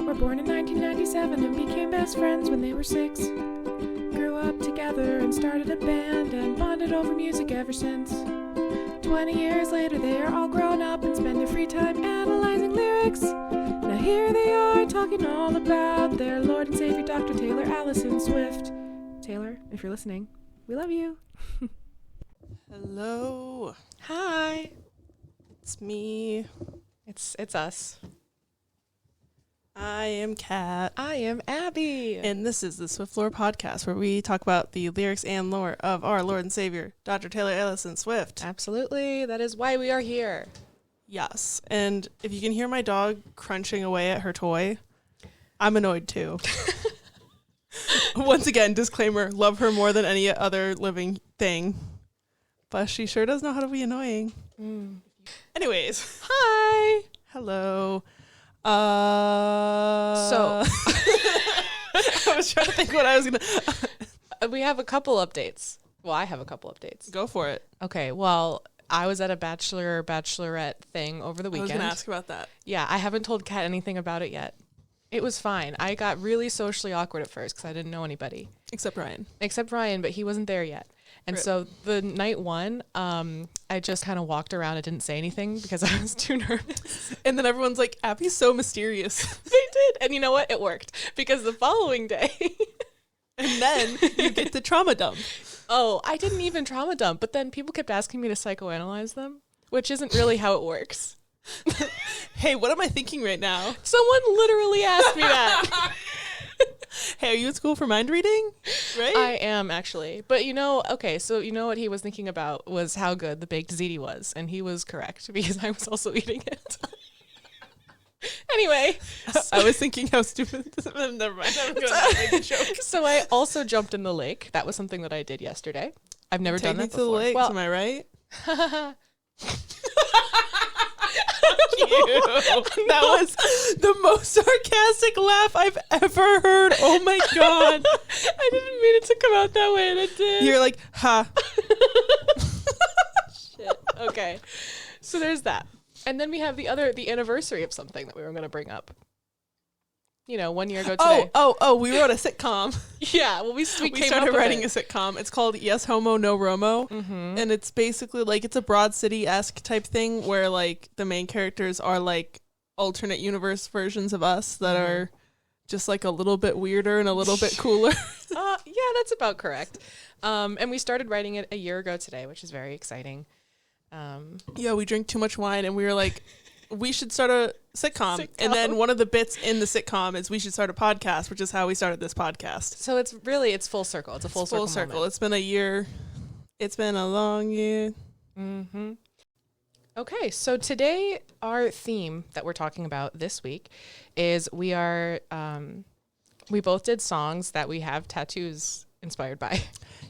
were born in 1997 and became best friends when they were 6. Grew up together and started a band and bonded over music ever since. 20 years later, they are all grown up and spend their free time analyzing lyrics. Now here they are talking all about their Lord and Savior, Dr. Taylor Allison Swift. Taylor, if you're listening, we love you. Hello. Hi. It's me. It's us. I am Kat. I am Abby. And this is the Swift Lore Podcast, where we talk about the lyrics and lore of our Lord and Savior, Dr. Taylor Allison Swift. Absolutely. That is why we are here. Yes. And if you can hear my dog crunching away at her toy, I'm annoyed too. Once again, disclaimer, love her more than any other living thing. But she sure does know how to be annoying. Anyways. Hi. Hello. So I was trying to think what I was going to... we have a couple updates. Well, I have a couple updates. Go for it. Okay, well, I was at a bachelorette thing over the weekend. I was going to ask about that. Yeah, I haven't told Kat anything about it yet. It was fine. I got really socially awkward at first because I didn't know anybody. Except Ryan, but he wasn't there yet. And so the night one, I just kind of walked around and didn't say anything because I was too nervous. And then everyone's like, Abby's so mysterious. They did. And you know what? It worked because the following day. And then you get the trauma dump. Oh, I didn't even trauma dump. But then people kept asking me to psychoanalyze them, which isn't really how it works. Hey, what am I thinking right now? Someone literally asked me that. Hey, are you at school for mind reading? Right? I am, actually. But so what he was thinking about was how good the baked ziti was. And he was correct because I was also eating it. Anyway. I was thinking how stupid. Never mind. I'm going to make a joke. So I also jumped in the lake. That was something that I did yesterday. I've never done that before. Take me to the lake, am I right? That was the most sarcastic laugh I've ever heard. Oh my god. I didn't mean it to come out that way, and it did. You're like, ha. Shit. Okay. So there's that. And then we have the anniversary of something that we were going to bring up. 1 year ago today. Oh, we wrote a sitcom. Yeah, well, we started writing a sitcom. It's called Yes Homo, No Romo. Mm-hmm. And it's basically it's a Broad City-esque type thing where the main characters are alternate universe versions of us that are just a little bit weirder and a little bit cooler. Yeah, that's about correct. And we started writing it a year ago today, which is very exciting. Yeah, we drank too much wine and we were like, we should start a sitcom. And then one of the bits in the sitcom is we should start a podcast, which is how we started this podcast. So it's full circle. It's a full circle moment. It's been a year. It's been a long year. Mm-hmm. Okay, so today our theme that we're talking about this week is we both did songs that we have tattoos inspired by.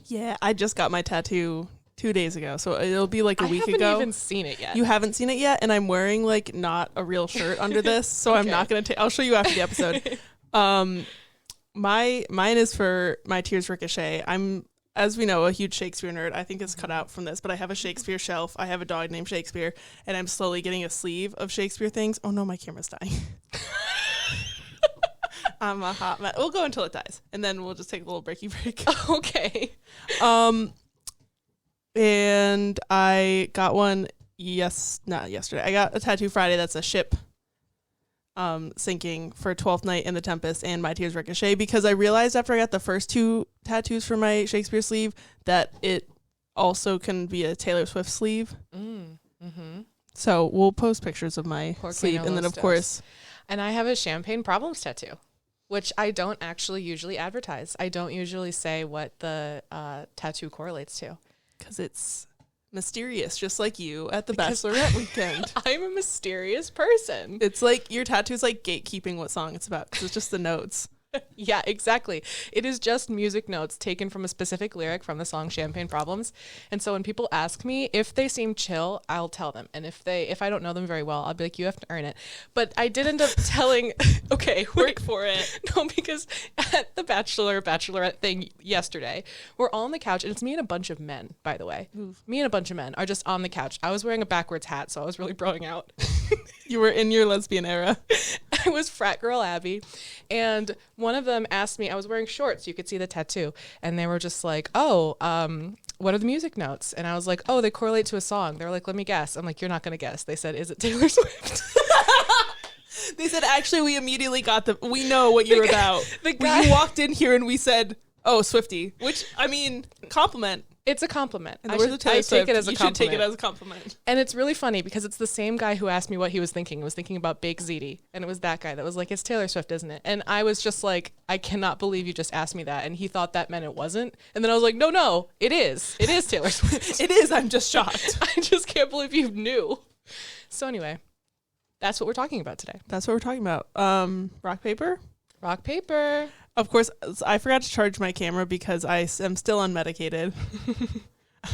Yeah, I just got my tattoo 2 days ago, so it'll be a week ago. I haven't even seen it yet. You haven't seen it yet, and I'm wearing not a real shirt under this, so okay. I'm not gonna I'll show you after the episode. Mine is for My Tears Ricochet. I'm, as we know, a huge Shakespeare nerd. I think it's cut out from this, but I have a Shakespeare shelf. I have a dog named Shakespeare, and I'm slowly getting a sleeve of Shakespeare things. Oh no, my camera's dying. I'm a hot mess. We'll go until it dies, and then we'll just take a little break. Okay. And I got one not yesterday. I got a tattoo Friday that's a ship sinking for 12th Night in the Tempest and My Tears Ricochet, because I realized after I got the first two tattoos for my Shakespeare sleeve that it also can be a Taylor Swift sleeve. Mm-hmm. So we'll post pictures of my sleeve, and then of course. And I have a Champagne Problems tattoo, which I don't actually usually advertise. I don't usually say what the tattoo correlates to. Because it's mysterious, just like you at the bachelorette weekend. I'm a mysterious person. It's your tattoo's gatekeeping what song it's about, because it's just the notes. Yeah, exactly. It is just music notes taken from a specific lyric from the song Champagne Problems. And so when people ask me if they seem chill, I'll tell them. And if I don't know them very well, I'll be like, you have to earn it. But I did end up telling, okay, wait for it. No, because at the bachelorette thing yesterday, we're all on the couch, and it's me and a bunch of men, by the way. Oof. Me and a bunch of men are just on the couch. I was wearing a backwards hat, so I was really broing out. You were in your lesbian era. I was frat girl Abby, and one of them asked me, I was wearing shorts, you could see the tattoo, and they were just like, oh, what are the music notes? And I was like, oh, they correlate to a song. They were like, let me guess. I'm like, you're not going to guess. They said, is it Taylor Swift? They said, actually, we immediately got we know what you're about. The guy, you walked in here and we said, oh, Swiftie, which, I mean, compliment. It's a compliment. I take it as a compliment. You should take it as a compliment. And it's really funny because it's the same guy who asked me what he was thinking. He was thinking about Bake Ziti. And it was that guy that was like, it's Taylor Swift, isn't it? And I was just like, I cannot believe you just asked me that. And he thought that meant it wasn't. And then I was like, no, it is. It is Taylor Swift. It is. I'm just shocked. I just can't believe you knew. So anyway, that's what we're talking about today. That's what we're talking about. Rock, paper? Rock, paper. Of course, I forgot to charge my camera because I am still unmedicated.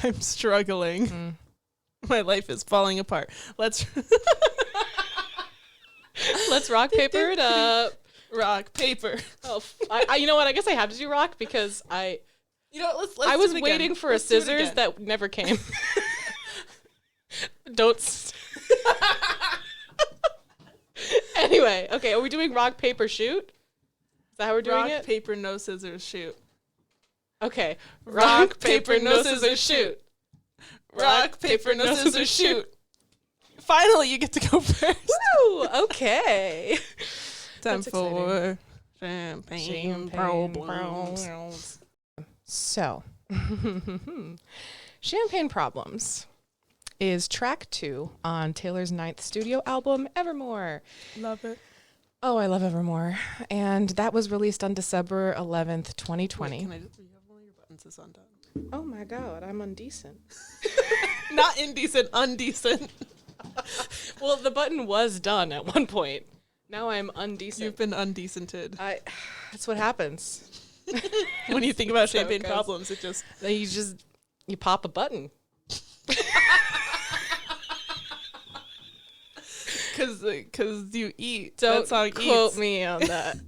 I'm struggling. My life is falling apart. Let's rock, paper it up. Rock, paper. Oh, you know what? I guess I have to do rock because I I was waiting for a scissors that never came. Don't. Anyway, okay. Are we doing rock, paper, shoot? Is that how we're doing it? Rock, paper, no scissors, shoot. Okay. Rock, paper, no scissors, shoot. Rock, paper, no scissors, shoot. Finally, you get to go first. Woo! Okay. Time for champagne problems. So, Champagne Problems is track 2 on Taylor's 9th studio album, Evermore. Love it. Oh, I love Evermore. And that was released on December 11th, 2020. Wait, can I just, you have one of your buttons is undone. Oh my God, I'm undecent. Not indecent, undecent. Well, the button was done at one point. Now I'm undecent. You've been undecented. That's what happens. When you think about champagne problems, it just... You pop a button. Because you eat. Don't that song quote eats. me on that.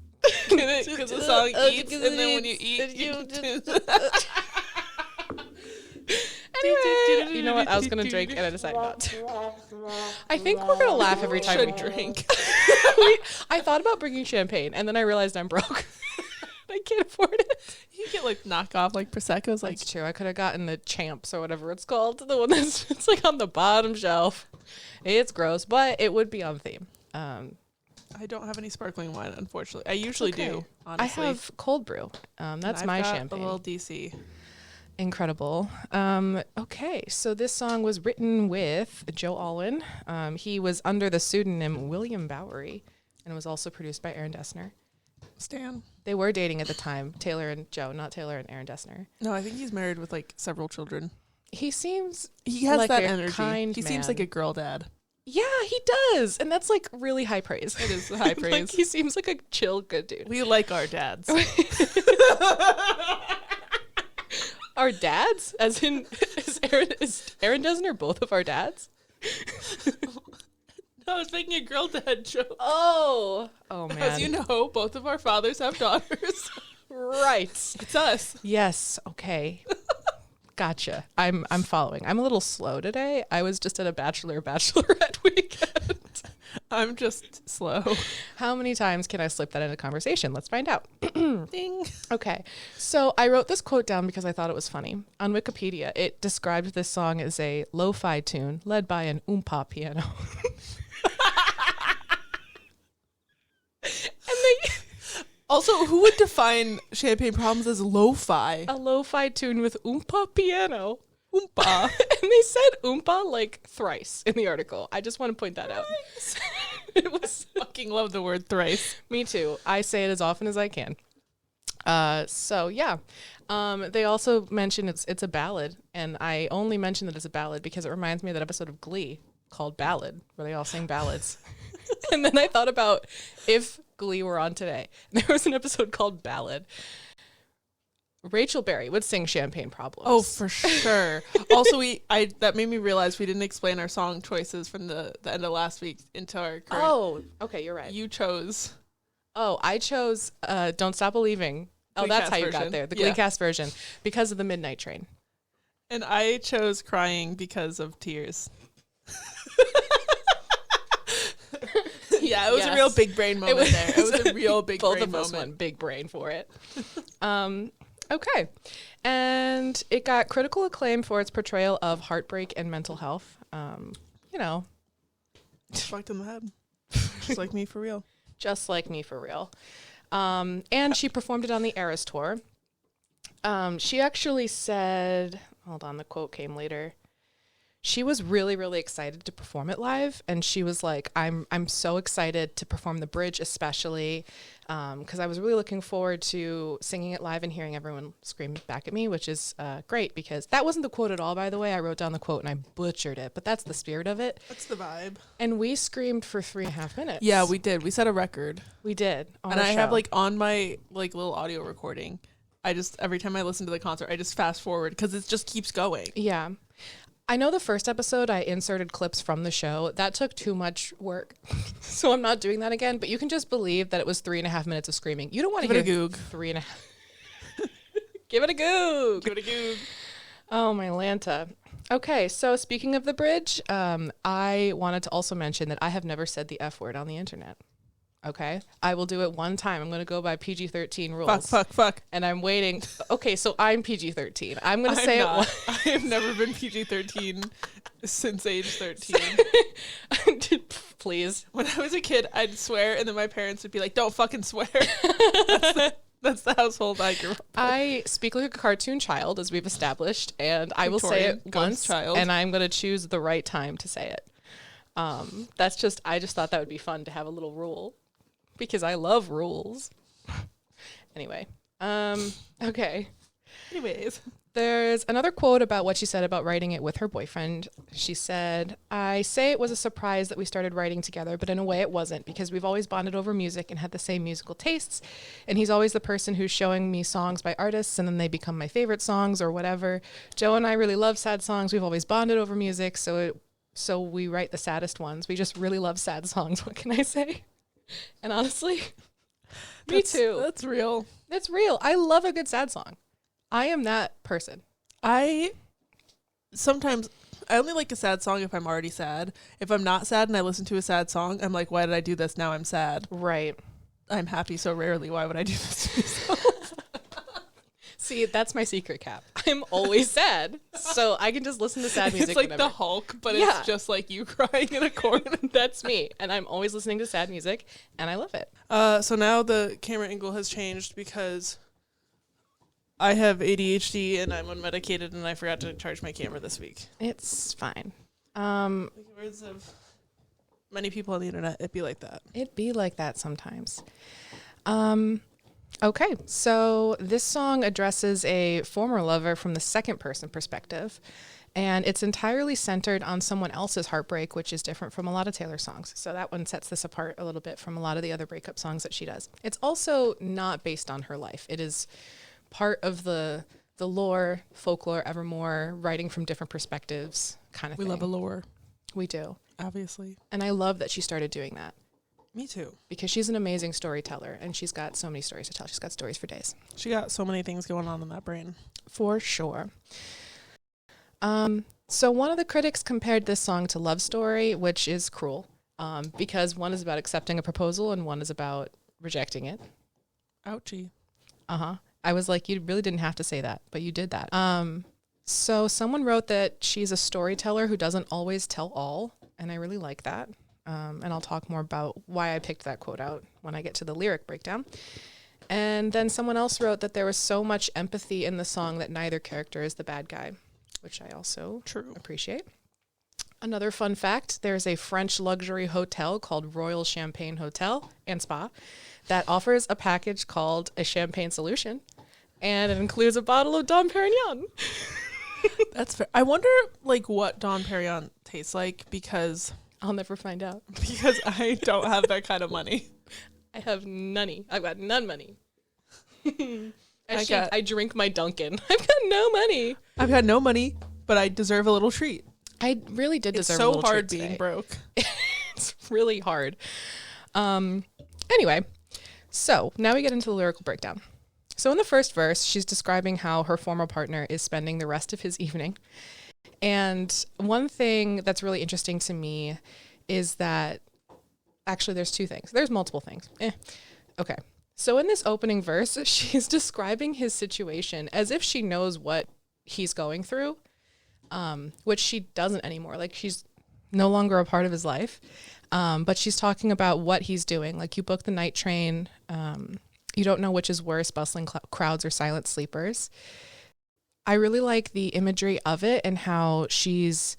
Because the song eats, and then when you eat, Anyway, you know what? I was going to drink, and I decided not to. I think we're going to laugh every time we drink. I thought about bringing champagne, and then I realized I'm broke. I can't afford it. You get like knockoff like Prosecco's. Like, it's true. I could have gotten the Champs or whatever it's called. The one that's it's like on the bottom shelf. It's gross, but it would be on theme. I don't have any sparkling wine, unfortunately. I usually do, honestly. I have cold brew. That's my champagne. A little DC. Incredible. Okay, so this song was written with Joe Alwyn. He was under the pseudonym William Bowery, and was also produced by Aaron Dessner. Stan. They were dating at the time, Taylor and Joe, not Taylor and Aaron Dessner. No, I think he's married with like several children. He has like that a energy. kind He man. seems like a girl dad. Yeah, he does. And that's like really high praise. It is high praise. Like, he seems like a chill, good dude. We like our dads. Our dads? As in, is Aaron Dessner both of our dads? No, I was making a girl dad joke. Oh man. As you know, both of our fathers have daughters. Right. It's us. Yes. Okay. Gotcha. I'm following. I'm a little slow today. I was just at a bachelorette weekend. I'm just slow. How many times can I slip that into conversation? Let's find out. Ding. Okay. So I wrote this quote down because I thought it was funny. On Wikipedia, it described this song as a lo-fi tune led by an oompa piano. Also, who would define Champagne Problems as lo-fi? A lo-fi tune with oompa piano. Oompa. And they said oompa like thrice in the article. I just want to point that out. It was fucking love the word thrice. Me too. I say it as often as I can. So yeah. They also mention it's a ballad, and I only mention that it's a ballad because it reminds me of that episode of Glee called Ballad, where they all sing ballads. And then I thought about if Glee were on today. There was an episode called Ballad. Rachel Berry would sing Champagne Problems. Oh, for sure. Also, that made me realize we didn't explain our song choices from the end of last week into our current. Oh, okay, you're right. You chose. Oh, I chose Don't Stop Believing. Oh, that's how you got there. The Gleecast version, because of the Midnight Train. And I chose Crying because of Tears. Yeah, it was a Yes. real big brain moment there. It was a real big Both brain of us moment. went big brain for it. Okay. And it got critical acclaim for its portrayal of heartbreak and mental health. You know, Fucked in the head. Just like me for real. just like me for real. And she performed it on the Eras tour. She actually said, hold on, the quote came later. She was really, really excited to perform it live, and she was like, I'm so excited to perform the bridge, especially because I was really looking forward to singing it live and hearing everyone scream back at me, which is great, because that wasn't the quote at all, by the way. I wrote down the quote and I butchered it, but that's the spirit of it. That's the vibe. And we screamed for 3.5 minutes. Yeah, we did. We set a record. We did. And I have like on my like little audio recording, I just, every time I listen to the concert, I just fast forward because it just keeps going. Yeah. I know the first episode I inserted clips from the show. That took too much work. So I'm not doing that again, but you can just believe that it was 3.5 minutes of screaming. You don't want to Give it hear a goog. 3.5. Give it a goog. Give it a goog. Oh, my Lanta. Okay, so speaking of the bridge, I wanted to also mention that I have never said the F word on the internet. Okay, I will do it one time. I'm going to go by PG-13 rules. Fuck. And I'm waiting. Okay, so I'm PG-13. I'm going to say not. it. I have never been PG-13 since age 13. Please. When I was a kid, I'd swear, and then my parents would be like, "Don't fucking swear." That's the household I grew up. I speak like a cartoon child, as we've established, and I will say Victorian it ghost once, child. and I'm going to choose the right time to say it. I just thought that would be fun to have a little rule, because I love rules. Anyway, okay. Anyways. There's another quote about what she said about writing it with her boyfriend. She said, "I say it was a surprise that we started writing together, but in a way it wasn't, because we've always bonded over music and had the same musical tastes. And he's always the person who's showing me songs by artists, and then they become my favorite songs or whatever. Joe and I really love sad songs. We've always bonded over music, so we write the saddest ones. We just really love sad songs. What can I say?" And honestly, me too. That's real. It's real. I love a good sad song. I am that person. I only like a sad song if I'm already sad. If I'm not sad and I listen to a sad song, I'm like, why did I do this? Now I'm sad. Right. I'm happy so rarely. Why would I do this to myself? See, that's my secret, Cap. I'm always sad, so I can just listen to sad music It's like whenever. the Hulk, but Yeah. it's just like you crying in a corner. That's me, and I'm always listening to sad music, and I love it. So now the camera angle has changed because I have ADHD and I'm unmedicated and I forgot to charge my camera this week. It's fine. Like the words of many people on the internet, it'd be like that. It'd be like that sometimes. Okay, so this song addresses a former lover from the second person perspective, and it's entirely centered on someone else's heartbreak, which is different from a lot of Taylor's songs. So that one sets this apart a little bit from a lot of the other breakup songs that she does. It's also not based on her life. It is part of the lore, folklore, evermore, writing from different perspectives kind of We thing. love a lore, We do. obviously. And I love that she started doing that, Me too. because she's an amazing storyteller, and she's got so many stories to tell. She's got stories for days. She got so many things going on in that brain. For sure. So one of the critics compared this song to Love Story, which is cruel, because one is about accepting a proposal and one is about rejecting it. Ouchie. Uh-huh. I was like, you really didn't have to say that, but you did that. So someone wrote that she's a storyteller who doesn't always tell all, and I really like that. And I'll talk more about why I picked that quote out when I get to the lyric breakdown. And then someone else wrote that there was so much empathy in the song that neither character is the bad guy, which I also appreciate. Another fun fact, there's a French luxury hotel called Royal Champagne Hotel and Spa that offers a package called a Champagne Solution, and it includes a bottle of Dom Perignon. That's fair. I wonder like what Dom Perignon tastes like because I'll never find out. I don't have that kind of money. I have none. I've got none money. got- I drink my Dunkin'. I've got no money. I've got no money, but I deserve a little treat. I really did It's deserve a so little hard treat being today. broke. It's really hard. Anyway, so now we get into the lyrical breakdown. So in the first verse, she's describing how her former partner is spending the rest of his evening. And one thing that's really interesting to me is that actually, there's two things. There's multiple things. Okay. So in this opening verse, she's describing his situation as if she knows what he's going through, which she doesn't anymore. Like, she's no longer a part of his life. But she's talking about what he's doing. Like, you book the night train. You don't know which is worse, bustling crowds or silent sleepers. I really like the imagery of it and how she's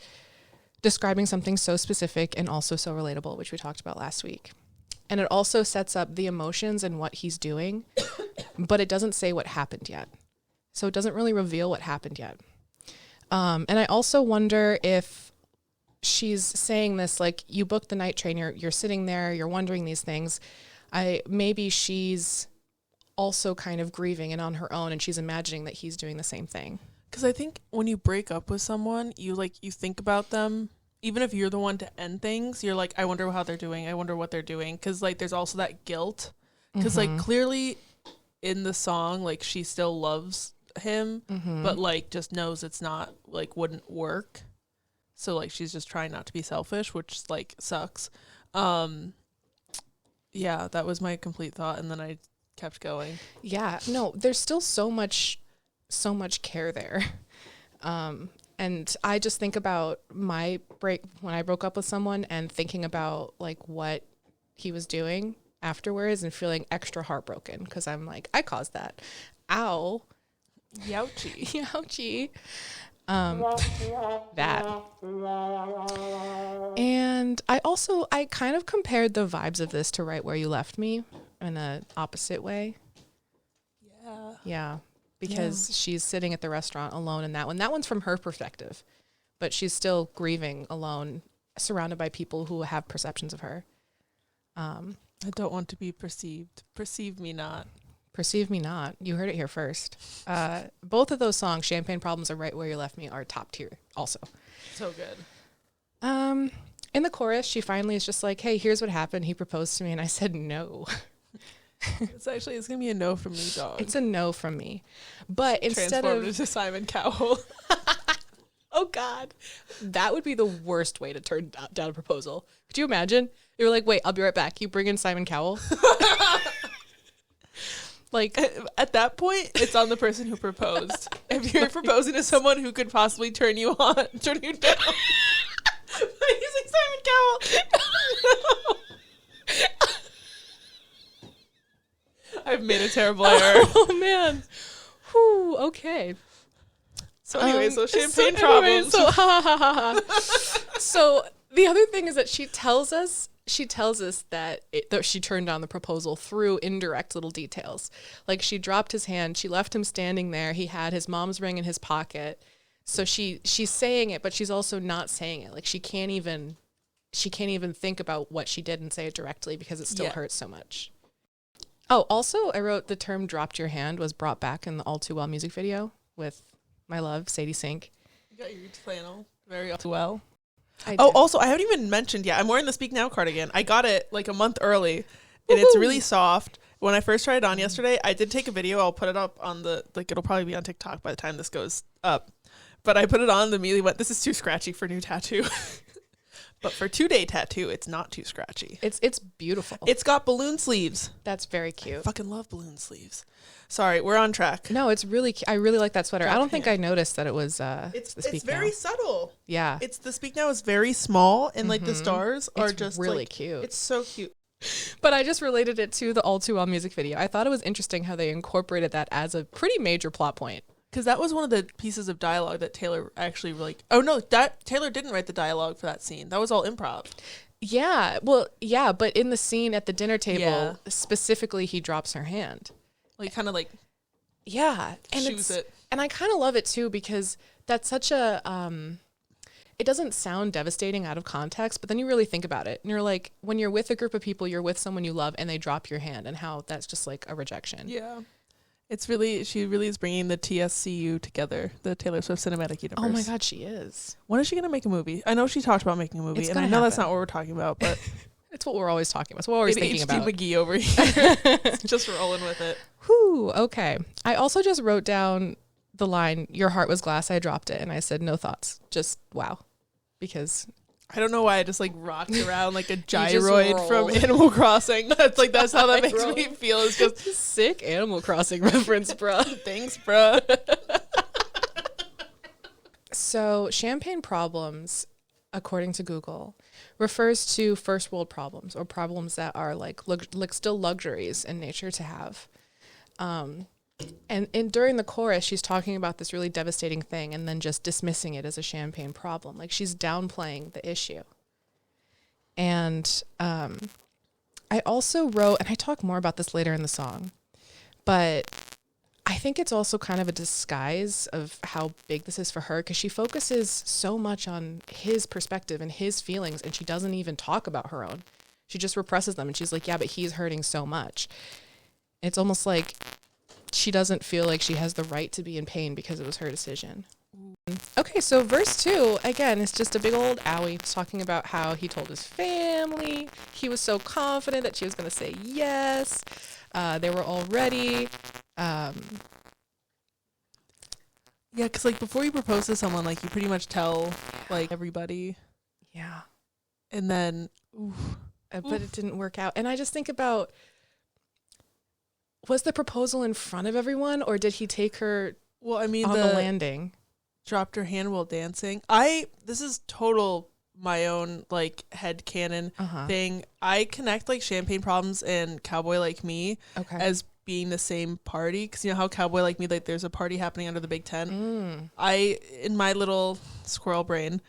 describing something so specific and also so relatable, which we talked about last week. And it also sets up the emotions and what he's doing, but it doesn't say what happened yet. So it doesn't really reveal what happened yet. And I also wonder if she's saying this, like, you booked the night train, you're sitting there, you're wondering these things. Maybe she's also kind of grieving and on her own, and she's imagining that he's doing the same thing. Because I think when you break up with someone, you think about them. Even if you're the one to end things, you're like, I wonder how they're doing. I wonder what they're doing. Because, like, there's also that guilt. Because, like, clearly in the song, like, she still loves him, but, like, just knows it's not, like, wouldn't work. So, like, she's just trying not to be selfish, which, like, sucks. Yeah, that was my complete thought. And then I kept going. Yeah, no, there's still so much care there. And I just think about my break when I broke up with someone and thinking about, like, what he was doing afterwards and feeling extra heartbroken because I'm like, I caused that. Ow. Youchie. Youchie. That. And I kind of compared the vibes of this to Right Where You Left Me in an opposite way. Yeah. Yeah. Because she's sitting at the restaurant alone in that one. That one's from her perspective, but she's still grieving alone, surrounded by people who have perceptions of her. I don't want to be perceived. Perceive me not. Perceive me not. You heard it here first. Both of those songs, Champagne Problems and Right Where You Left Me, are top tier also. So good. In the chorus, she finally is just like, hey, here's what happened. He proposed to me and I said no. It's gonna be a no from me, dog. It's a no from me. But instead Transformed of into Simon Cowell. oh God, that would be the worst way to turn down a proposal. Could you imagine? You were like, wait, I'll be right back. You bring in Simon Cowell. Like, at that point, it's on the person who proposed. If you're proposing to someone who could possibly turn you down by using Simon Cowell. I've made a terrible error. Oh man. Whew, okay. So anyway, champagne problems. So the other thing is that she tells us that she turned down the proposal through indirect little details. Like, she dropped his hand, she left him standing there, he had his mom's ring in his pocket. So she's saying it, but she's also not saying it. Like, she can't even think about what she did and say it directly because it still hurts so much. Oh, also, I wrote the term "dropped your hand" was brought back in the All Too Well music video with my love, Sadie Sink. You got your flannel very all too well. Oh, also, I haven't even mentioned yet. I'm wearing the Speak Now cardigan. I got it like a month early, and it's really soft. When I first tried it on yesterday, I did take a video. I'll put it up on it'll probably be on TikTok by the time this goes up. But I put it on and immediately went, this is too scratchy for new tattoo. But for 2-day tattoo, it's not too scratchy. It's beautiful. It's got balloon sleeves. That's very cute. I fucking love balloon sleeves. Sorry, we're on track. No, it's really I really like that sweater. I don't think I noticed that it was it's very subtle. Yeah. It's the Speak Now is very small and like the stars are just really like, cute. It's so cute. But I just related it to the All Too Well music video. I thought it was interesting how they incorporated that as a pretty major plot point. Because that was one of the pieces of dialogue that Taylor actually oh no, that Taylor didn't write the dialogue for that scene. That was all improv. Yeah, well, yeah, but in the scene at the dinner table, specifically, he drops her hand. Like, kind of like, yeah, and shoes it. And I kind of love it too because that's such a it doesn't sound devastating out of context, but then you really think about it and you're like, when you're with a group of people, you're with someone you love and they drop your hand and how that's just like a rejection. Yeah. She really is bringing the TSCU together, the Taylor Swift Cinematic Universe. Oh my God, she is. When is she going to make a movie? I know she talked about making a movie, and I know that's not what we're talking about, but it's what we're always talking about. It's what we're always thinking about. McGee over here. It's just rolling with it. Whew, okay. I also just wrote down the line, "Your heart was glass, I dropped it," and I said no thoughts. Just wow. Because I don't know why I just like rocked around like a just gyroid from rolled. Animal Crossing. That's how that makes me feel. It's just Sick Animal Crossing reference, bruh. thanks, bruh. So, champagne problems, according to Google, refers to first world problems or problems that are like still luxuries in nature to have. And during the chorus, she's talking about this really devastating thing and then just dismissing it as a champagne problem. Like she's downplaying the issue. And I also wrote, and I talk more about this later in the song, but I think it's also kind of a disguise of how big this is for her because she focuses so much on his perspective and his feelings, and she doesn't even talk about her own. She just represses them, and she's like, yeah, but he's hurting so much. It's almost like she doesn't feel like she has the right to be in pain because it was her decision. Okay, so verse 2, again, it's just a big old owie talking about how he told his family. He was so confident that she was going to say yes. They were all ready. Yeah, because like before you propose to someone, like you pretty much tell like everybody, Yeah. and then But it didn't work out. And I just think about, was the proposal in front of everyone or did he take her well, I mean on the landing? Dropped her hand while dancing. This is total my own like headcanon thing. I connect like Champagne Problems and Cowboy Like Me as being the same party, because you know how Cowboy Like Me, like there's a party happening under the big tent. In my little squirrel brain,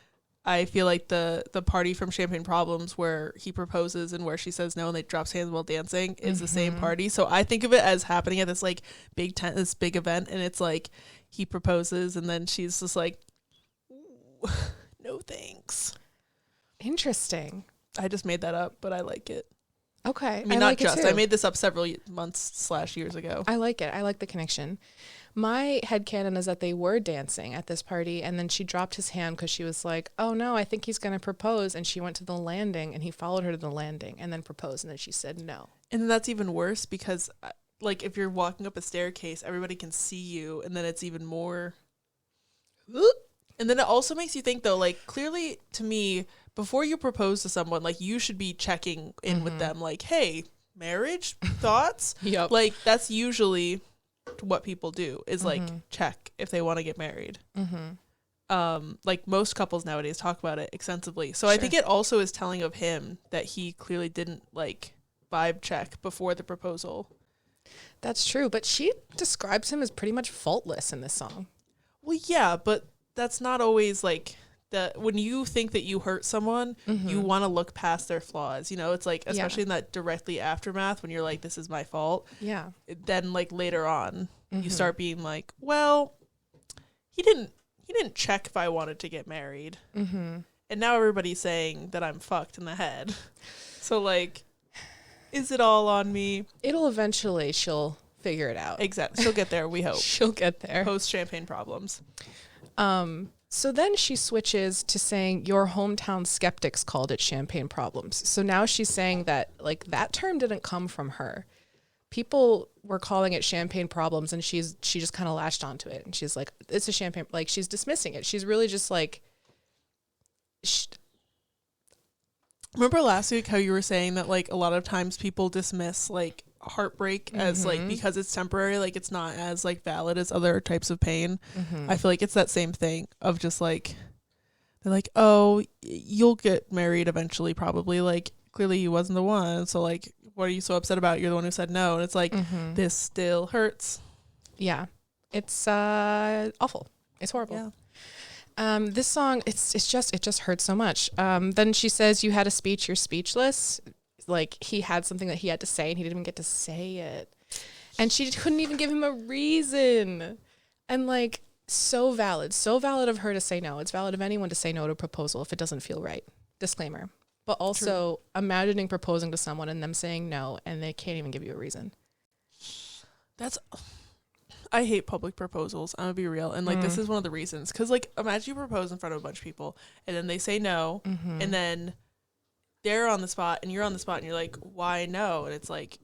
I feel like the party from Champagne Problems where he proposes and where she says no and they drops hands while dancing is the same party. So I think of it as happening at this like big tent, this big event, and it's like he proposes and then she's just like, no thanks. Interesting. I just made that up, but I like it. Okay. I mean, not just. I made this up several months/years ago. I like it. I like the connection. My headcanon is that they were dancing at this party, and then she dropped his hand because she was like, oh, no, I think he's going to propose. And she went to the landing, and he followed her to the landing and then proposed, and then she said no. And then that's even worse because, like, if you're walking up a staircase, everybody can see you, and then it's even more... And then it also makes you think, though, like, clearly, to me, before you propose to someone, like, you should be checking in with them, like, hey, marriage? Thoughts? Yep. Like, that's usually... what people do is like check if they want to get married. Like most couples nowadays talk about it extensively. So I think it also is telling of him that he clearly didn't like vibe check before the proposal. That's true, but she describes him as pretty much faultless in this song. Well, yeah, but that's not always like that. When you think that you hurt someone, you want to look past their flaws. You know, it's like, especially in that directly aftermath when you're like, this is my fault. Yeah. Then like later on, you start being like, well, he didn't check if I wanted to get married. And now everybody's saying that I'm fucked in the head. So like, is it all on me? She'll figure it out. Exactly. She'll get there. We hope. She'll get there. Post Champagne Problems. So then she switches to saying your hometown skeptics called it Champagne Problems. So now she's saying that like that term didn't come from her. People were calling it Champagne Problems, and she just kind of latched onto it, and she's like, it's a champagne, like she's dismissing it. She's really just like. Remember last week how you were saying that like a lot of times people dismiss like heartbreak as like because it's temporary, like it's not as like valid as other types of pain. I feel like it's that same thing of just like they're like, oh, you'll get married eventually, probably, like clearly he wasn't the one, so like what are you so upset about? You're the one who said no. And it's like this still hurts. Yeah, it's awful. It's horrible. Yeah. This song, it just hurts so much. Then she says, you had a speech, you're speechless. Like he had something that he had to say and he didn't even get to say it. And she couldn't even give him a reason. And like, so valid of her to say no. It's valid of anyone to say no to a proposal if it doesn't feel right. Disclaimer. But also imagining proposing to someone and them saying no and they can't even give you a reason. I hate public proposals. I'm gonna be real. And like, this is one of the reasons. Cause like, imagine you propose in front of a bunch of people and then they say no. And then they're on the spot and you're on the spot and you're like, why no? And it's like,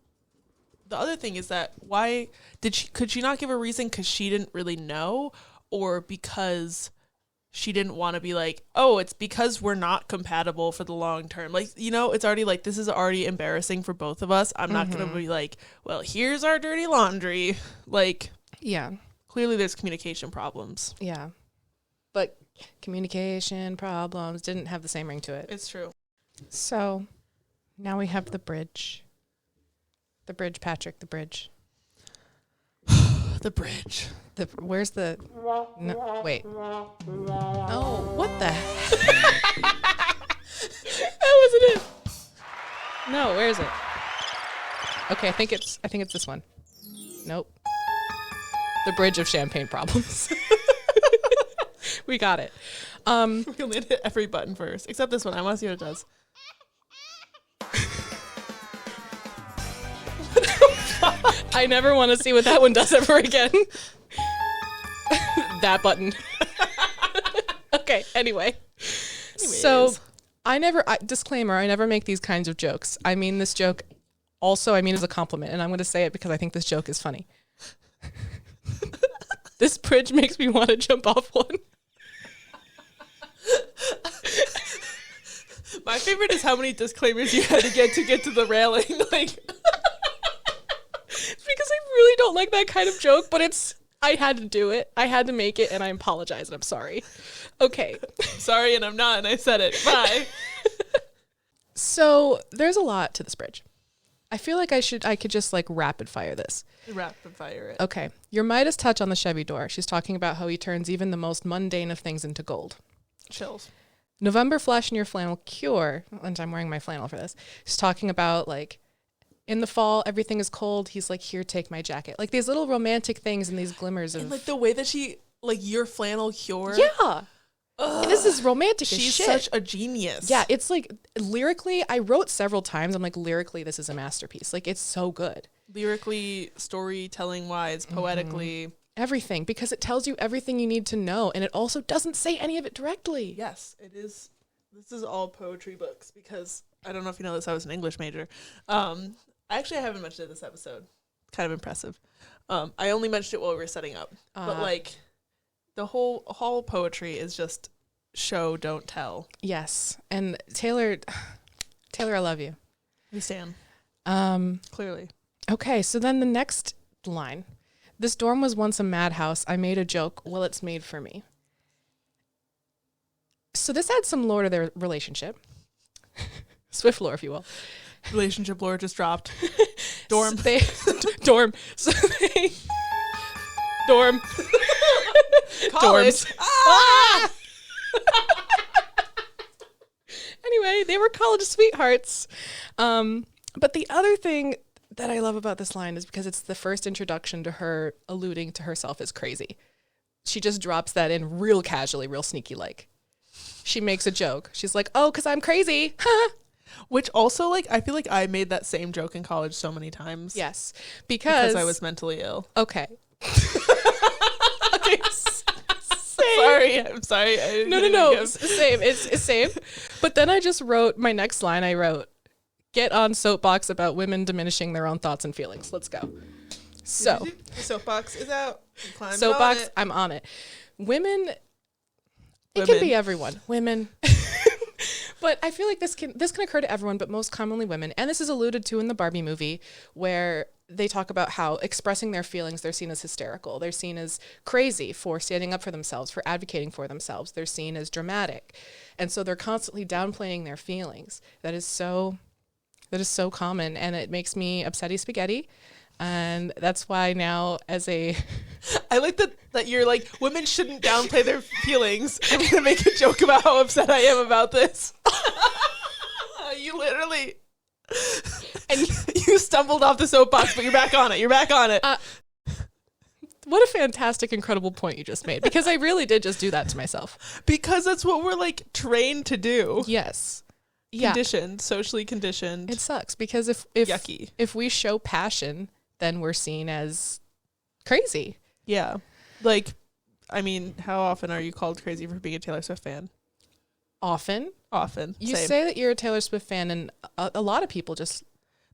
the other thing is that could she not give a reason because she didn't really know, or because she didn't want to be like, oh, it's because we're not compatible for the long term. Like, you know, it's already like, this is already embarrassing for both of us. I'm not going to be like, well, here's our dirty laundry. Like, Yeah. clearly there's communication problems. Yeah. But communication problems didn't have the same ring to it. It's true. So now we have the bridge. The bridge, Patrick, the bridge. The bridge. Where's the... No, wait. Oh, what the heck? That wasn't it. No, where is it? Okay, I think it's this one. Nope. The bridge of champagne problems. We got it. We'll need to hit every button first, except this one. I want to see what it does. I never want to see what that one does ever again. That button. Okay, anyway. So disclaimer, I never make these kinds of jokes. I mean this joke also, as a compliment, and I'm going to say it because I think this joke is funny. This bridge makes me want to jump off one. My favorite is how many disclaimers you had to get to the railing. Like, it's because I really don't like that kind of joke, but I had to do it. I had to make it, and I apologize, and I'm sorry. Okay. Sorry, and I'm not, and I said it. Bye. So there's a lot to this bridge. I feel like I could just like rapid fire this. Rapid fire it. Okay. Your Midas touch on the Chevy door. She's talking about how he turns even the most mundane of things into gold. Chills. November flash in your flannel cure. And I'm wearing my flannel for this. She's talking about like in the fall, everything is cold. He's like, here, take my jacket. Like these little romantic things and these glimmers of. And like the way that she, like your flannel cure. Yeah. This is romantic as She's shit. such a genius. Yeah, it's like lyrically, I wrote several times. I'm like, lyrically, this is a masterpiece. Like, it's so good. Lyrically, storytelling wise, poetically. Everything, because it tells you everything you need to know. And it also doesn't say any of it directly. Yes, it is. This is all poetry books because I don't know if you know this, I was an English major. Actually, I haven't mentioned it this episode. Kind of impressive. I only mentioned it while we were setting up. But like, the whole poetry is just show, don't tell. Yes. And Taylor, I love you. We stand. Clearly. Okay, so then the next line. This dorm was once a madhouse. I made a joke. Well, it's made for me. So this adds some lore to their relationship. Swift lore, if you will. Relationship lore just dropped. Dorm. Dorm. So they... Dorm. College. Dorms. Ah! Anyway, they were college sweethearts. But the other thing that I love about this line is because it's the first introduction to her alluding to herself as crazy. She just drops that in real casually, real sneaky like. She makes a joke. She's like, oh, because I'm crazy. Which also, like, I feel like I made that same joke in college so many times. Yes. Because I was mentally ill. Okay. Okay. I'm sorry. No. Same. It's same. But then I just wrote my next line. I wrote, get on soapbox about women diminishing their own thoughts and feelings. Let's go. So the soapbox is out. Soapbox, I'm on it. Women, it can be everyone. Women. But I feel like this can occur to everyone, but most commonly women. And this is alluded to in the Barbie movie where they talk about how expressing their feelings, they're seen as hysterical. They're seen as crazy for standing up for themselves, for advocating for themselves. They're seen as dramatic. And so they're constantly downplaying their feelings. That is so common, and it makes me upsetty spaghetti. And that's why now I like that you're like, women shouldn't downplay their feelings. I'm going to make a joke about how upset I am about this. You literally... And you stumbled off the soapbox, but you're back on it. What a fantastic, incredible point you just made, because I really did just do that to myself. Because that's what we're like trained to do. Yes. Conditioned, socially conditioned. It sucks because if we show passion, then we're seen as crazy. Yeah. Like, I mean, how often are you called crazy for being a Taylor Swift fan? Often. You Same. Say that you're a Taylor Swift fan, and a lot of people just...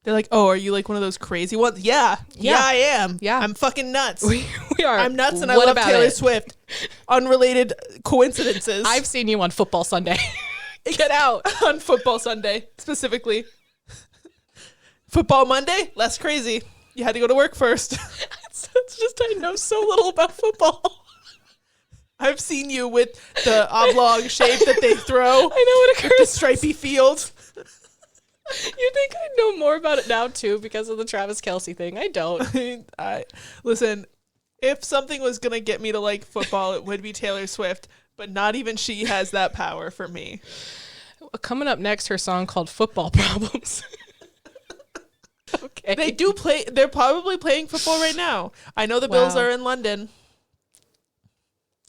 They're like, oh, are you like one of those crazy ones? Yeah, I am. Yeah. I'm fucking nuts. We are. I'm nuts, and I love Taylor Swift. Unrelated coincidences. I've seen you on Football Sunday. Get out. On Football Sunday, specifically. Football Monday, less crazy. You had to go to work first. It's just I know so little about football. I've seen you with the oblong shape that they throw. I know what with the occurs. stripy field. You think I know more about it now too because of the Travis Kelce thing? I don't. Listen, if something was gonna get me to like football, it would be Taylor Swift, but not even she has that power for me. Coming up next, her song called "Football Problems." Okay. They do play. They're probably playing football right now. I know the Bills Wow. are in London.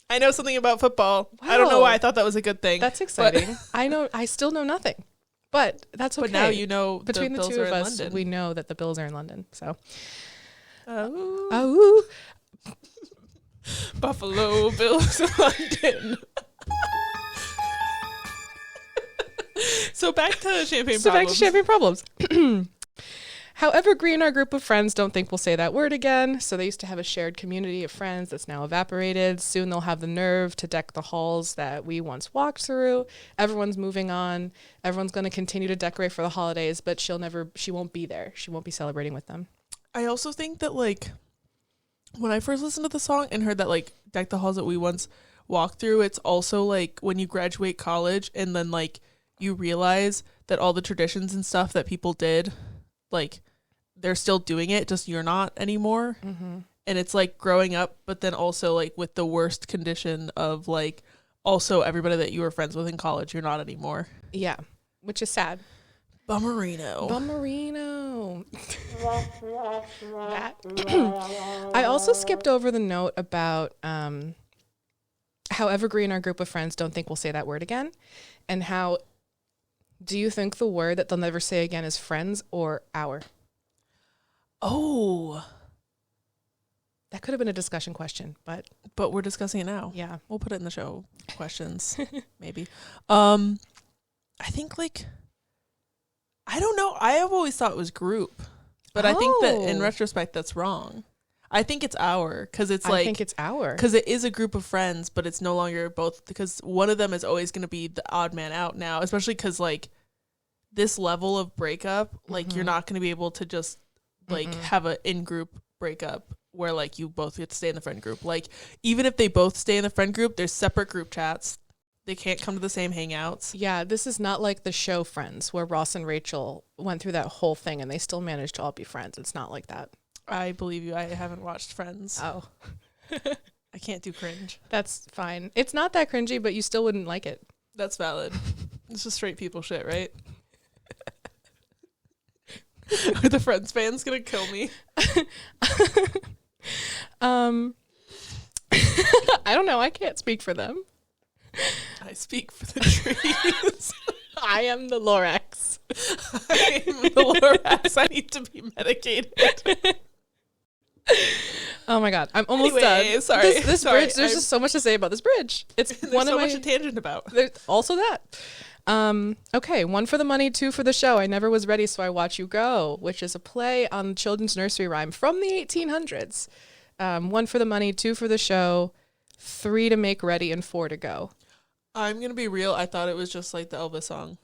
I know something about football. I don't know Wow. why I thought that was a good thing. That's exciting. I still know nothing, but that's okay. But now you know Between the Bills two are of in us, London. we know that the Bills are in London. So, Oh, Buffalo Bills in London. So back to champagne So problems. back to champagne problems. However green our group of friends don't think we'll say that word again. So they used to have a shared community of friends that's now evaporated. Soon they'll have the nerve to deck the halls that we once walked through. Everyone's moving on. Everyone's going to continue to decorate for the holidays, but she won't be there. She won't be celebrating with them. I also think that like when I first listened to the song and heard that like deck the halls that we once walked through, it's also like when you graduate college and then like you realize that all the traditions and stuff that people did, like they're still doing it, just you're not anymore. Mm-hmm. And it's like growing up, but then also like with the worst condition of like also everybody that you were friends with in college, you're not anymore. Yeah, which is sad. Bummerino. Bummerino. I also skipped over the note about how evergreen our group of friends don't think we'll say that word again. And how do you think the word that they'll never say again is friends or our? Oh, That could have been a discussion question, but but we're discussing it now. yeah. We'll put it in the show questions, maybe. I think like, I don't know. I have always thought it was group, but I think that in Oh. retrospect, that's wrong. I think it's our, because it's I like, think it's our. because it is a group of friends, but it's no longer both, because one of them is always going to be the odd man out now, especially because like this level of breakup, like you're not going to be able to just like have a in-group breakup where like you both get to stay in the friend group. Like even if they both stay in the friend group, there's separate group chats. They can't come to the same hangouts. Yeah, this is not like the show Friends where Ross and Rachel went through that whole thing and they still managed to all be friends. It's not like that. I believe you. I haven't watched Friends. Oh. I can't do cringe. That's fine. It's not that cringy, but you still wouldn't like it. That's valid. It's just straight people shit, right? Are the Friends fans gonna kill me? I don't know. I can't speak for them. I speak for the trees. I am the Lorax. I am the Lorax. I need to be medicated. Oh my god, I'm almost Anyway, done. sorry. This Sorry, bridge. There's just so much to say about this bridge. It's There's one so of my. much to tangent about. There's also that. Okay, 1 for the money, 2 for the show. I never was ready, so I watch you go, which is a play on children's nursery rhyme from the 1800s. 1 for the money, 2 for the show, 3 to make ready, and 4 to go. I'm gonna be real. I thought it was just like the Elvis song.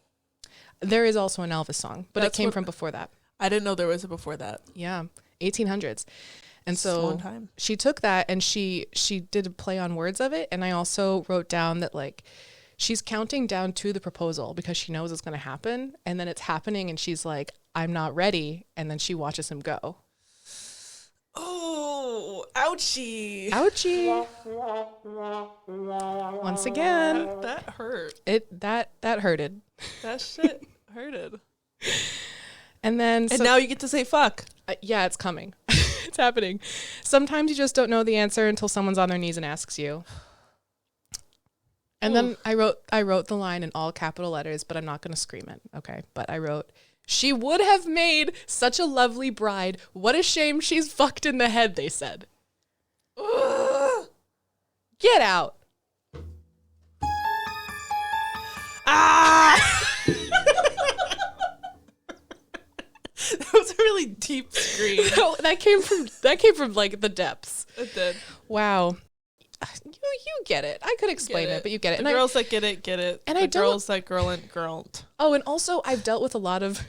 There is also an Elvis song, but That's it came what- from before that. I didn't know there was a before that. Yeah, 1800s. And It's a long so time. she took that and she did a play on words of it. And I also wrote down that like she's counting down to the proposal because she knows it's going to happen. And then it's happening and she's like, I'm not ready. And then she watches him go. Oh, ouchie! Ouchie. Once again, That hurt. that hurted. That shit hurted. And then And now you get to say fuck. yeah, it's coming. It's happening. Sometimes you just don't know the answer until someone's on their knees and asks you. And then I wrote the line in all capital letters, but I'm not going to scream it. Okay. But I wrote, she would have made such a lovely bride. What a shame she's fucked in the head, they said. Ugh. Get out. Ah! That was a really deep scream. that came from like the depths. It did. Wow. you get it. I could explain it, but you get it. The And girls that get it, get it. And the I don't- girls that girln't. Oh, and also I've dealt with a lot of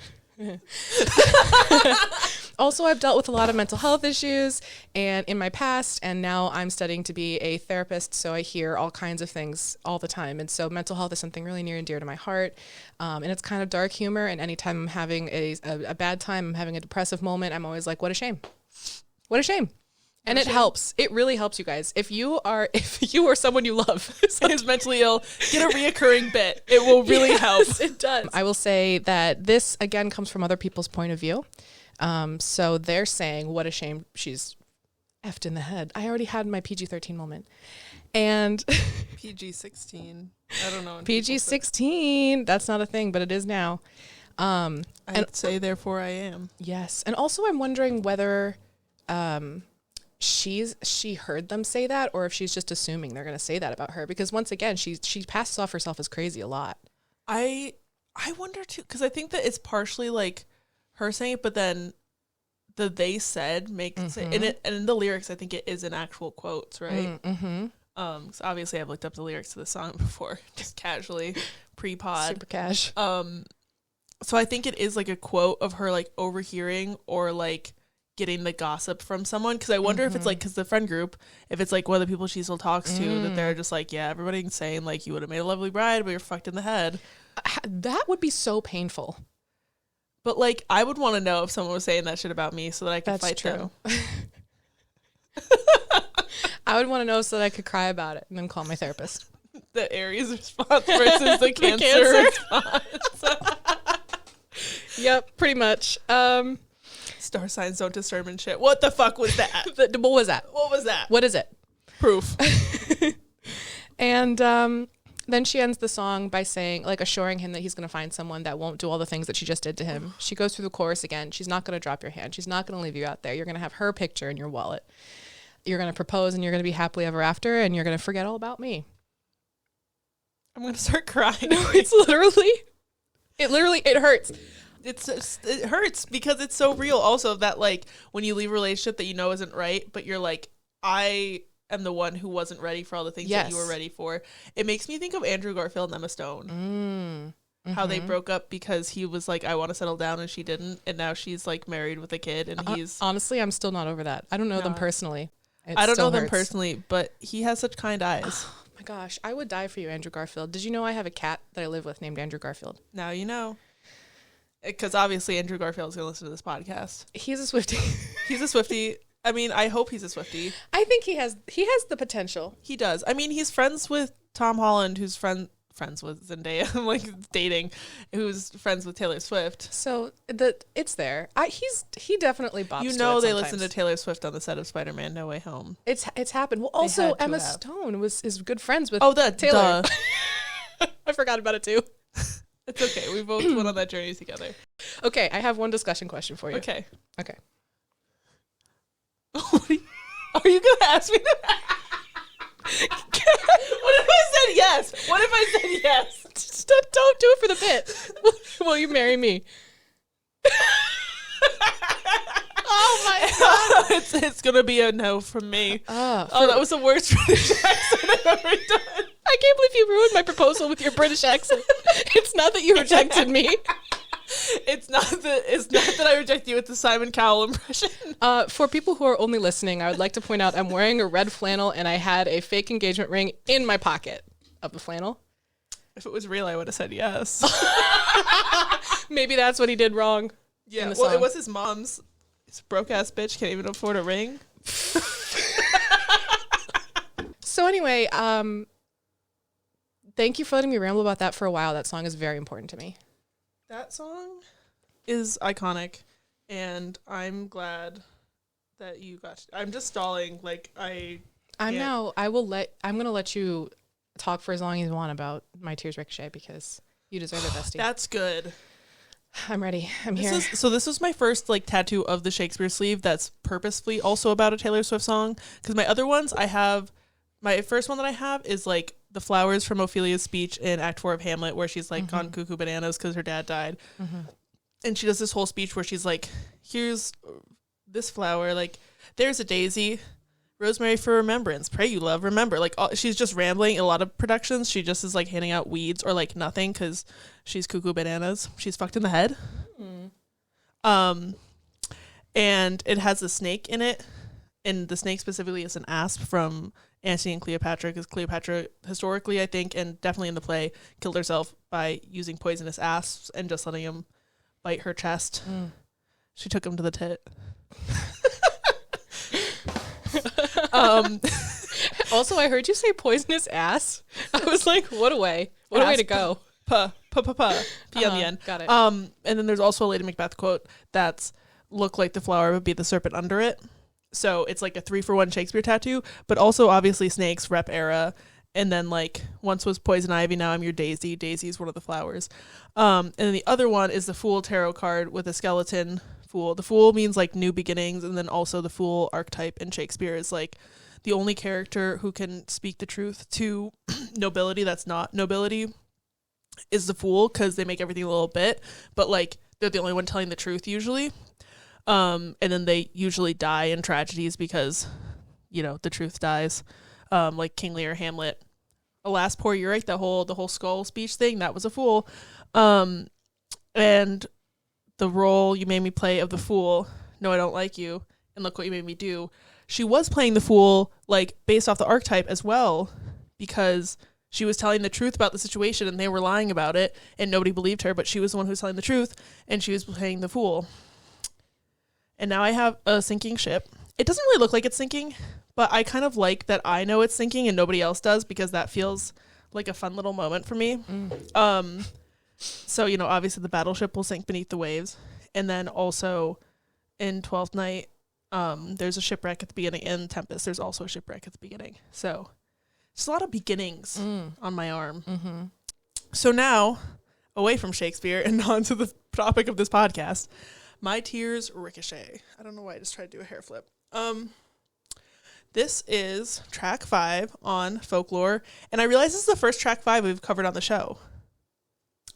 mental health issues and in my past, and now I'm studying to be a therapist, so I hear all kinds of things all the time. And so mental health is something really near and dear to my heart. And it's kind of dark humor, and anytime I'm having a bad time, I'm having a depressive moment, I'm always like, what a shame. What a shame. And it helps. It really helps, you guys. If you or someone you love is mentally ill, get a reoccurring bit. It will really help. It does. I will say that this, again, comes from other people's point of view. So they're saying, what a shame she's effed in the head. I already had my PG-13 moment. And PG-16. I don't know. PG-16, that's not a thing, but it is now. I'd say, therefore, I am. Yes. And also I'm wondering whether she heard them say that, or if she's just assuming they're going to say that about her, because once again she passes off herself as crazy a lot. I wonder too, because I think that it's partially like her saying it, but then the they said makes it, and in the lyrics I think it is in actual quotes, right? So obviously I've looked up the lyrics to the song before, just casually pre-pod, Super cash. So I think it is like a quote of her like overhearing or like getting the gossip from someone, because I wonder if it's like, because the friend group, if it's like one of the people she still talks to, that they're just like, yeah, everybody's saying like you would have made a lovely bride but you're fucked in the head. That would be so painful. But like I would want to know if someone was saying that shit about me so that I could That's fight true. through. I would want to know so that I could cry about it and then call my therapist. The Aries response versus the Cancer Cancer. response. Yep, pretty much. Star signs don't disturb and shit. What the fuck was that? What was that? What was that? What is it? Proof. And then she ends the song by saying, like, assuring him that he's going to find someone that won't do all the things that she just did to him. She goes through the chorus again. She's not going to drop your hand. She's not going to leave you out there. You're going to have her picture in your wallet. You're going to propose and you're going to be happily ever after, and you're going to forget all about me. I'm going to start crying. It hurts. It hurts because it's so real also that like when you leave a relationship that you know isn't right, but you're like, I am the one who wasn't ready for all the things that you were ready for. It makes me think of Andrew Garfield and Emma Stone. How they broke up because he was like, I want to settle down, and she didn't, and now she's like married with a kid, and he's honestly, I'm still not over that. I don't know them personally. I don't know them personally, but he has such kind eyes. Oh my gosh, I would die for you, Andrew Garfield. Did you know I have a cat that I live with named Andrew Garfield? Now you know. Because obviously Andrew Garfield is going to listen to this podcast. He's a Swiftie. He's a Swiftie. I mean, I hope he's a Swiftie. I think he has the potential. He does. I mean, he's friends with Tom Holland, who's friends with Zendaya. I'm like dating, who's friends with Taylor Swift. So it's there. He definitely bops. You know, to it they sometimes. listen to Taylor Swift on the set of Spider-Man: No Way Home. It's happened. Well, also Emma Stone is good friends with Taylor. I forgot about it too. It's okay. We both went on that journey together. Okay, I have one discussion question for you. Okay. Are you gonna ask me that? What if I said yes? What if I said yes? Just don't do it for the bit. Will you marry me? Oh my god! It's gonna be a no from me. Oh, that was the worst British accent I've ever done. I can't believe you ruined my proposal with your British accent. It's not that you rejected me. It's not that I reject you with the Simon Cowell impression. For people who are only listening, I would like to point out I'm wearing a red flannel and I had a fake engagement ring in my pocket of the flannel. If it was real, I would have said yes. Maybe that's what he did wrong. Yeah, well, it was his mom's. This broke ass bitch can't even afford a ring. So anyway, thank you for letting me ramble about that for a while. That song is very important to me. That song is iconic, and I'm glad that you got. I'm just stalling. Like I'm gonna let you talk for as long as you want about My Tears Ricochet because you deserve it, bestie. That's good. I'm ready. I'm here. This was my first like tattoo of the Shakespeare sleeve that's purposefully also about a Taylor Swift song. Because my other ones, my first one that I have is like the flowers from Ophelia's speech in Act 4 of Hamlet, where she's like gone cuckoo bananas because her dad died. And she does this whole speech where she's like, here's this flower, like there's a daisy Rosemary for Remembrance, Pray You Love, Remember. Like, she's just rambling. In a lot of productions, she just is, like, handing out weeds or, like, nothing because she's cuckoo bananas. She's fucked in the head. And it has a snake in it, and the snake specifically is an asp from Antony and Cleopatra, because Cleopatra, historically, I think, and definitely in the play, killed herself by using poisonous asps and just letting him bite her chest. She took him to the tit. Also, I heard you say poisonous ass. I was like, what a way. What a way to go. P on the end. Got it. And then there's also a Lady Macbeth quote that's look like the flower would be the serpent under it. So it's like a 3-for-1 Shakespeare tattoo, but also obviously snakes, rep era. And then like once was poison ivy, now I'm your daisy. Daisy is one of the flowers. And then the other one is the Fool tarot card with a skeleton fool. The Fool means like new beginnings. And then also the Fool archetype in Shakespeare is like the only character who can speak the truth to nobility that's not nobility is the Fool, because they make everything a little bit, but like they're the only one telling the truth usually. And then they usually die in tragedies because, you know, the truth dies. Like King Lear, Hamlet, alas poor Euric, the whole skull speech thing, that was a Fool. And the role you made me play of the Fool, no I don't like you, and look what you made me do, she was playing the Fool like based off the archetype as well, because she was telling the truth about the situation and they were lying about it and nobody believed her, but she was the one who was telling the truth and she was playing the Fool. And now I have a sinking ship. It doesn't really look like it's sinking, but I kind of like that I know it's sinking and nobody else does, because that feels like a fun little moment for me. So, you know, obviously the battleship will sink beneath the waves. And then also in 12th Night, there's a shipwreck at the beginning. In Tempest, there's also a shipwreck at the beginning. So just a lot of beginnings on my arm. So now, away from Shakespeare and on to the topic of this podcast, My Tears Ricochet. I don't know why I just tried to do a hair flip. This is track 5 on Folklore, and I realize this is the first track 5 we've covered on the show.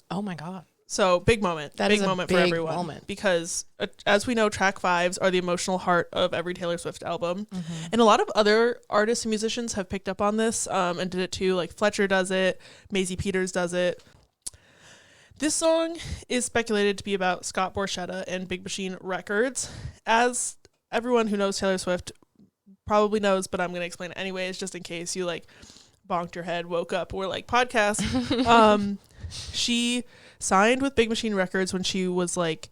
Oh my God. So big moment. That big is a moment big for everyone. moment. Because as we know, track 5s are the emotional heart of every Taylor Swift album. And a lot of other artists and musicians have picked up on this and did it too. Like Fletcher does it. Maisie Peters does it. This song is speculated to be about Scott Borchetta and Big Machine Records. As everyone who knows Taylor Swift probably knows, but I'm going to explain it anyways, just in case you like bonked your head, woke up, or like podcast. She signed with Big Machine Records when she was like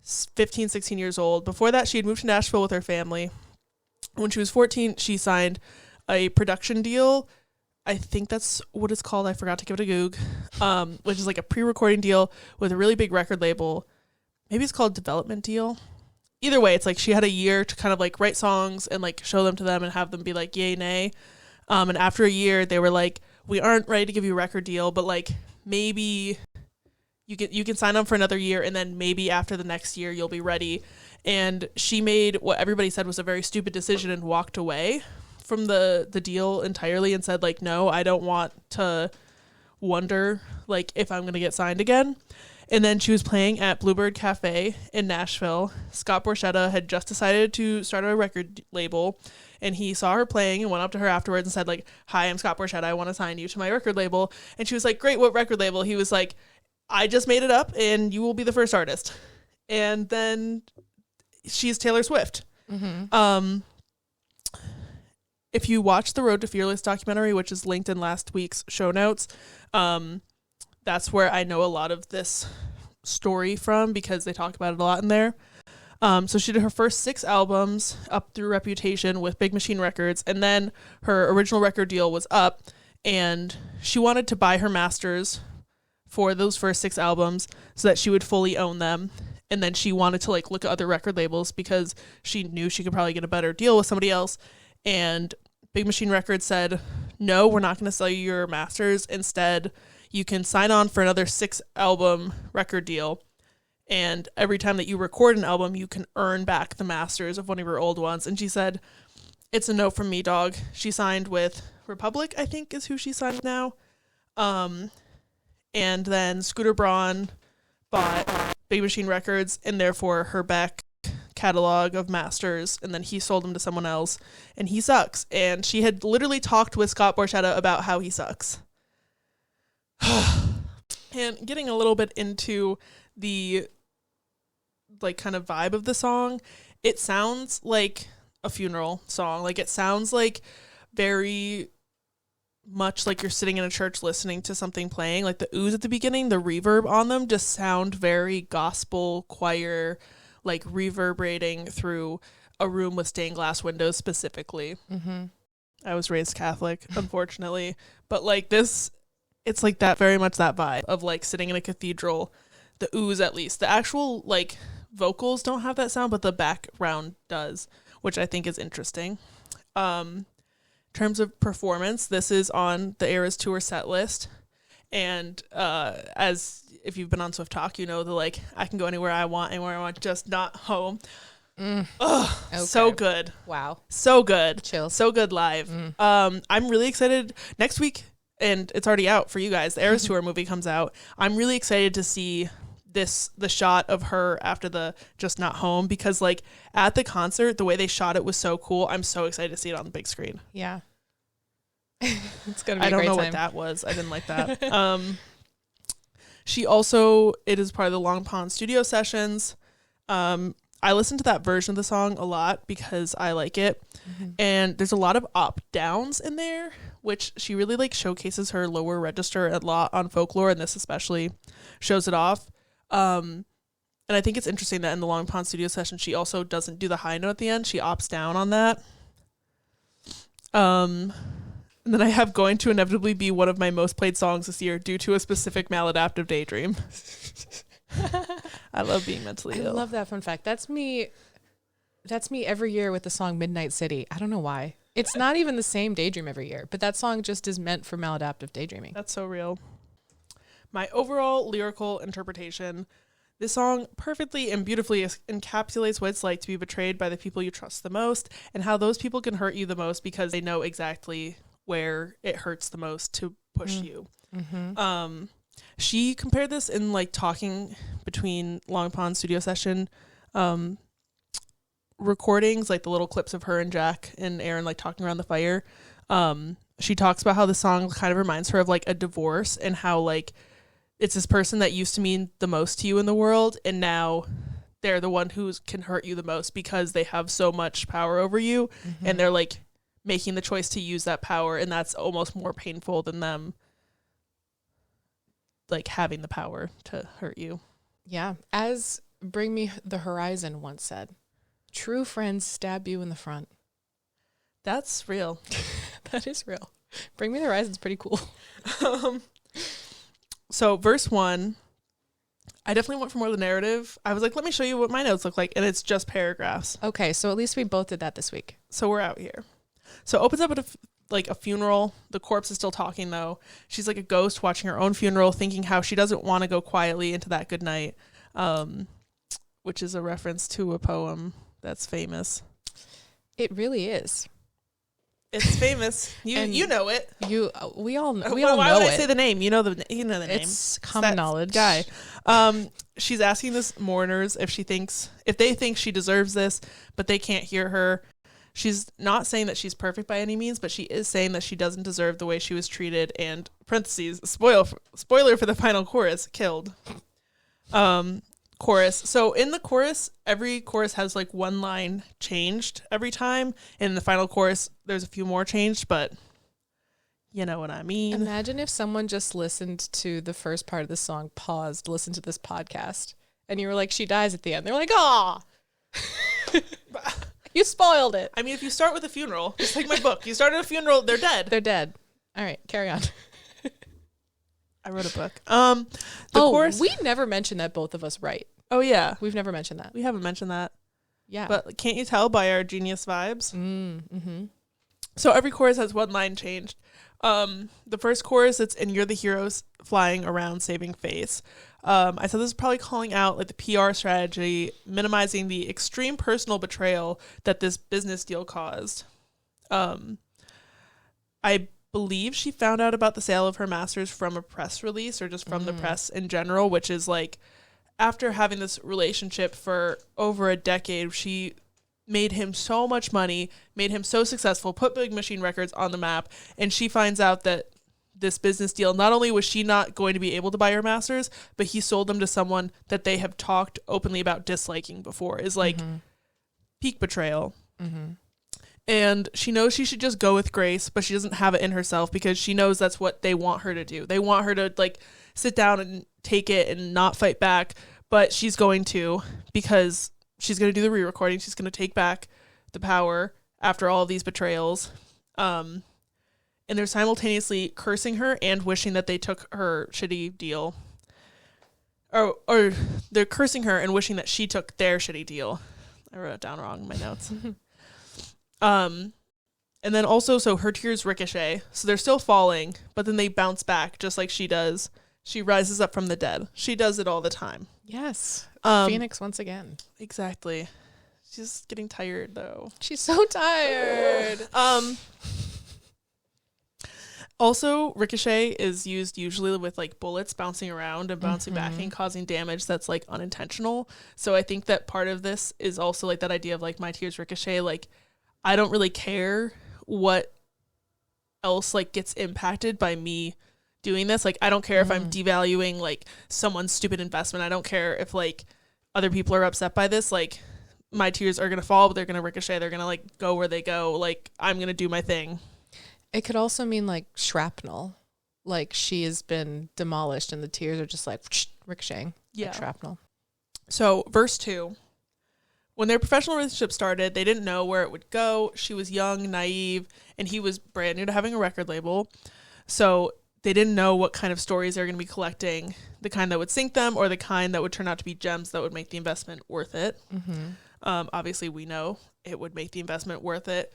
15, 16 years old. Before that, she had moved to Nashville with her family. When she was 14, she signed a production deal. I think that's what it's called. I forgot to give it a Goog, which is like a pre-recording deal with a really big record label. Maybe it's called development deal. Either way, it's like she had a year to kind of like write songs and like show them to them and have them be like yay, nay. And after a year, they were like, we aren't ready to give you a record deal, but like maybe you can sign on for another year, and then maybe after the next year you'll be ready. And she made what everybody said was a very stupid decision and walked away from the deal entirely and said like, no, I don't want to wonder like if I'm gonna get signed again. And then she was playing at Bluebird Cafe in Nashville. Scott Borchetta had just decided to start a record label, and he saw her playing and went up to her afterwards and said like, hi, I'm Scott Borchetta, I want to sign you to my record label. And she was like, great, what record label? He was like, I just made it up and you will be the first artist. And then she's Taylor Swift. If you watch the Road to Fearless documentary, which is linked in last week's show notes, that's where I know a lot of this story from, because they talk about it a lot in there. So she did her first 6 albums up through Reputation with Big Machine Records, and then her original record deal was up, and she wanted to buy her masters for those first 6 albums so that she would fully own them. And then she wanted to like look at other record labels because she knew she could probably get a better deal with somebody else. And Big Machine Records said, no, we're not going to sell you your masters. Instead, you can sign on for another 6 album record deal. And every time that you record an album, you can earn back the masters of one of your old ones. And she said, it's a no from me, dog. She signed with Republic, I think is who she signed now. And then Scooter Braun bought Big Machine Records, and therefore her back catalog of masters, and then he sold them to someone else, and he sucks. And she had literally talked with Scott Borchetta about how he sucks. And getting a little bit into the like kind of vibe of the song, it sounds like a funeral song. Like it sounds like very much like you're sitting in a church listening to something playing. Like the oohs at the beginning, the reverb on them just sound very gospel choir, like reverberating through a room with stained glass windows specifically. I was raised Catholic, unfortunately, but like this, it's like that, very much that vibe of like sitting in a cathedral. The oohs, at least the actual like vocals don't have that sound, but the background does, which I think is interesting. In terms of performance, this is on the Eras Tour set list, and as if you've been on Swift Talk, you know the like I can go anywhere I want, just not home. Ugh, okay. So good. Wow, so good. Chill. So good live. I'm really excited. Next week, and it's already out for you guys, the Eras Tour movie comes out. I'm really excited to see the shot of her after the Just Not Home, because like at the concert, the way they shot it was so cool. I'm so excited to see it on the big screen. Yeah. It's gonna be I don't know time. what that was. I didn't like that. She also, it is part of the Long Pond studio sessions. I listened to that version of the song a lot because I like it. And there's a lot of up downs in there, which she really like showcases her lower register a lot on Folklore, and this especially shows it off. And I think it's interesting that in the Long Pond studio session, she also doesn't do the high note at the end. She opts down on that. And then I have Going to Inevitably Be one of my most played songs this year due to a specific maladaptive daydream. I love being mentally ill. I love that fun fact. That's me every year with the song Midnight City. I don't know why. It's not even the same daydream every year, but that song just is meant for maladaptive daydreaming. That's so real. My overall lyrical interpretation, this song perfectly and beautifully encapsulates what it's like to be betrayed by the people you trust the most, and how those people can hurt you the most because they know exactly where it hurts the most to push you. She compared this in like talking between Long Pond studio session recordings, like the little clips of her and Jack and Aaron like talking around the fire. She talks about how the song kind of reminds her of like a divorce, and how like it's this person that used to mean the most to you in the world, and now they're the one who can hurt you the most because they have so much power over you, and they're like making the choice to use that power, and that's almost more painful than them like having the power to hurt you. Yeah. As Bring Me the Horizon once said, true friends stab you in the front. That's real. That is real. Bring Me the Horizon's pretty cool. So verse 1, I definitely went for more of the narrative. I was like, let me show you what my notes look like, and it's just paragraphs. Okay, so at least we both did that this week. So we're out here. So it opens up at a funeral. The corpse is still talking, though. She's like a ghost watching her own funeral, thinking how she doesn't want to go quietly into that good night, which is a reference to a poem that's famous. It really is. It's famous. You know it. We all know. Why would I say the name? You know the name. It's common knowledge. Guy. She's asking this mourners if they think she deserves this, but they can't hear her. She's not saying that she's perfect by any means, but she is saying that she doesn't deserve the way she was treated. And parentheses, spoiler for the final chorus, killed. Chorus. So in the chorus, every chorus has like one line changed every time. In the final chorus, there's a few more changed, but you know what I mean. Imagine if someone just listened to the first part of the song, paused, listened to this podcast, and you were like, she dies at the end. They're like, aw. You spoiled it. I mean, if you start with a funeral, just like my book, you start at a funeral, they're dead. They're dead. All right, carry on. I wrote a book. Chorus. We never mentioned that both of us write. Oh, yeah. We've never mentioned that. We haven't mentioned that. Yeah. But can't you tell by our genius vibes? Mm-hmm. So every chorus has one line changed. The first chorus, it's "and you're the heroes flying around saving face." I said this is probably calling out like the PR strategy, minimizing the extreme personal betrayal that this business deal caused. I believe she found out about the sale of her masters from a press release, or just from the press in general, which is like after having this relationship for over a decade, she made him so much money, made him so successful, put Big Machine Records on the map, and she finds out that this business deal, not only was she not going to be able to buy her masters, but he sold them to someone that they have talked openly about disliking before, is like peak betrayal. And she knows she should just go with Grace, but she doesn't have it in herself because she knows that's what they want her to do. They want her to like sit down and take it and not fight back, but she's going to, because she's going to do the re-recording. She's going to take back the power after all of these betrayals. And they're simultaneously cursing her and wishing that they took her shitty deal. Or they're cursing her and wishing that she took their shitty deal. I wrote it down wrong in my notes. And then also, so her tears ricochet. So they're still falling, but then they bounce back just like she does. She rises up from the dead. She does it all the time. Yes. Phoenix once again. Exactly. She's getting tired though. She's so tired. Also, ricochet is used usually with like bullets bouncing around and bouncing back and causing damage that's like unintentional. So I think that part of this is also like that idea of like my tears ricochet. Like I don't really care what else like gets impacted by me doing this. Like I don't care if I'm devaluing like someone's stupid investment. I don't care if like other people are upset by this. Like my tears are gonna fall, but they're gonna ricochet. They're gonna like go where they go. Like I'm gonna do my thing. It could also mean like shrapnel, like she has been demolished and the tears are just like ricocheting. Yeah, like shrapnel. So verse 2, when their professional relationship started, they didn't know where it would go. She was young, naive, and he was brand new to having a record label. So they didn't know what kind of stories they were going to be collecting, the kind that would sink them or the kind that would turn out to be gems that would make the investment worth it. Obviously, we know it would make the investment worth it,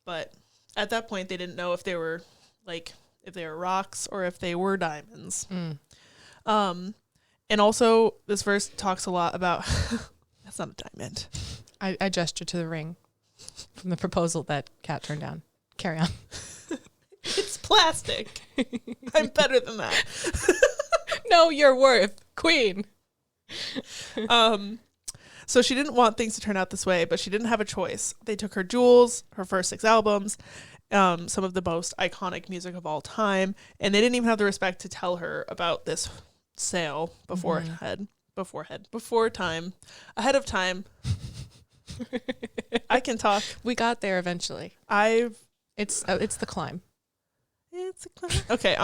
but at that point, they didn't know if they were like if they were rocks or if they were diamonds. And also, this verse talks a lot about that's not a diamond. I gestured to the ring from the proposal that Kat turned down. Carry on. It's plastic. I'm better than that. No, you're worth queen. So she didn't want things to turn out this way, but she didn't have a choice. They took her jewels, her first 6 albums, some of the most iconic music of all time, and they didn't even have the respect to tell her about this sale before time, ahead of time. I can talk. We got there eventually. It's the climb. It's a climb. Okay.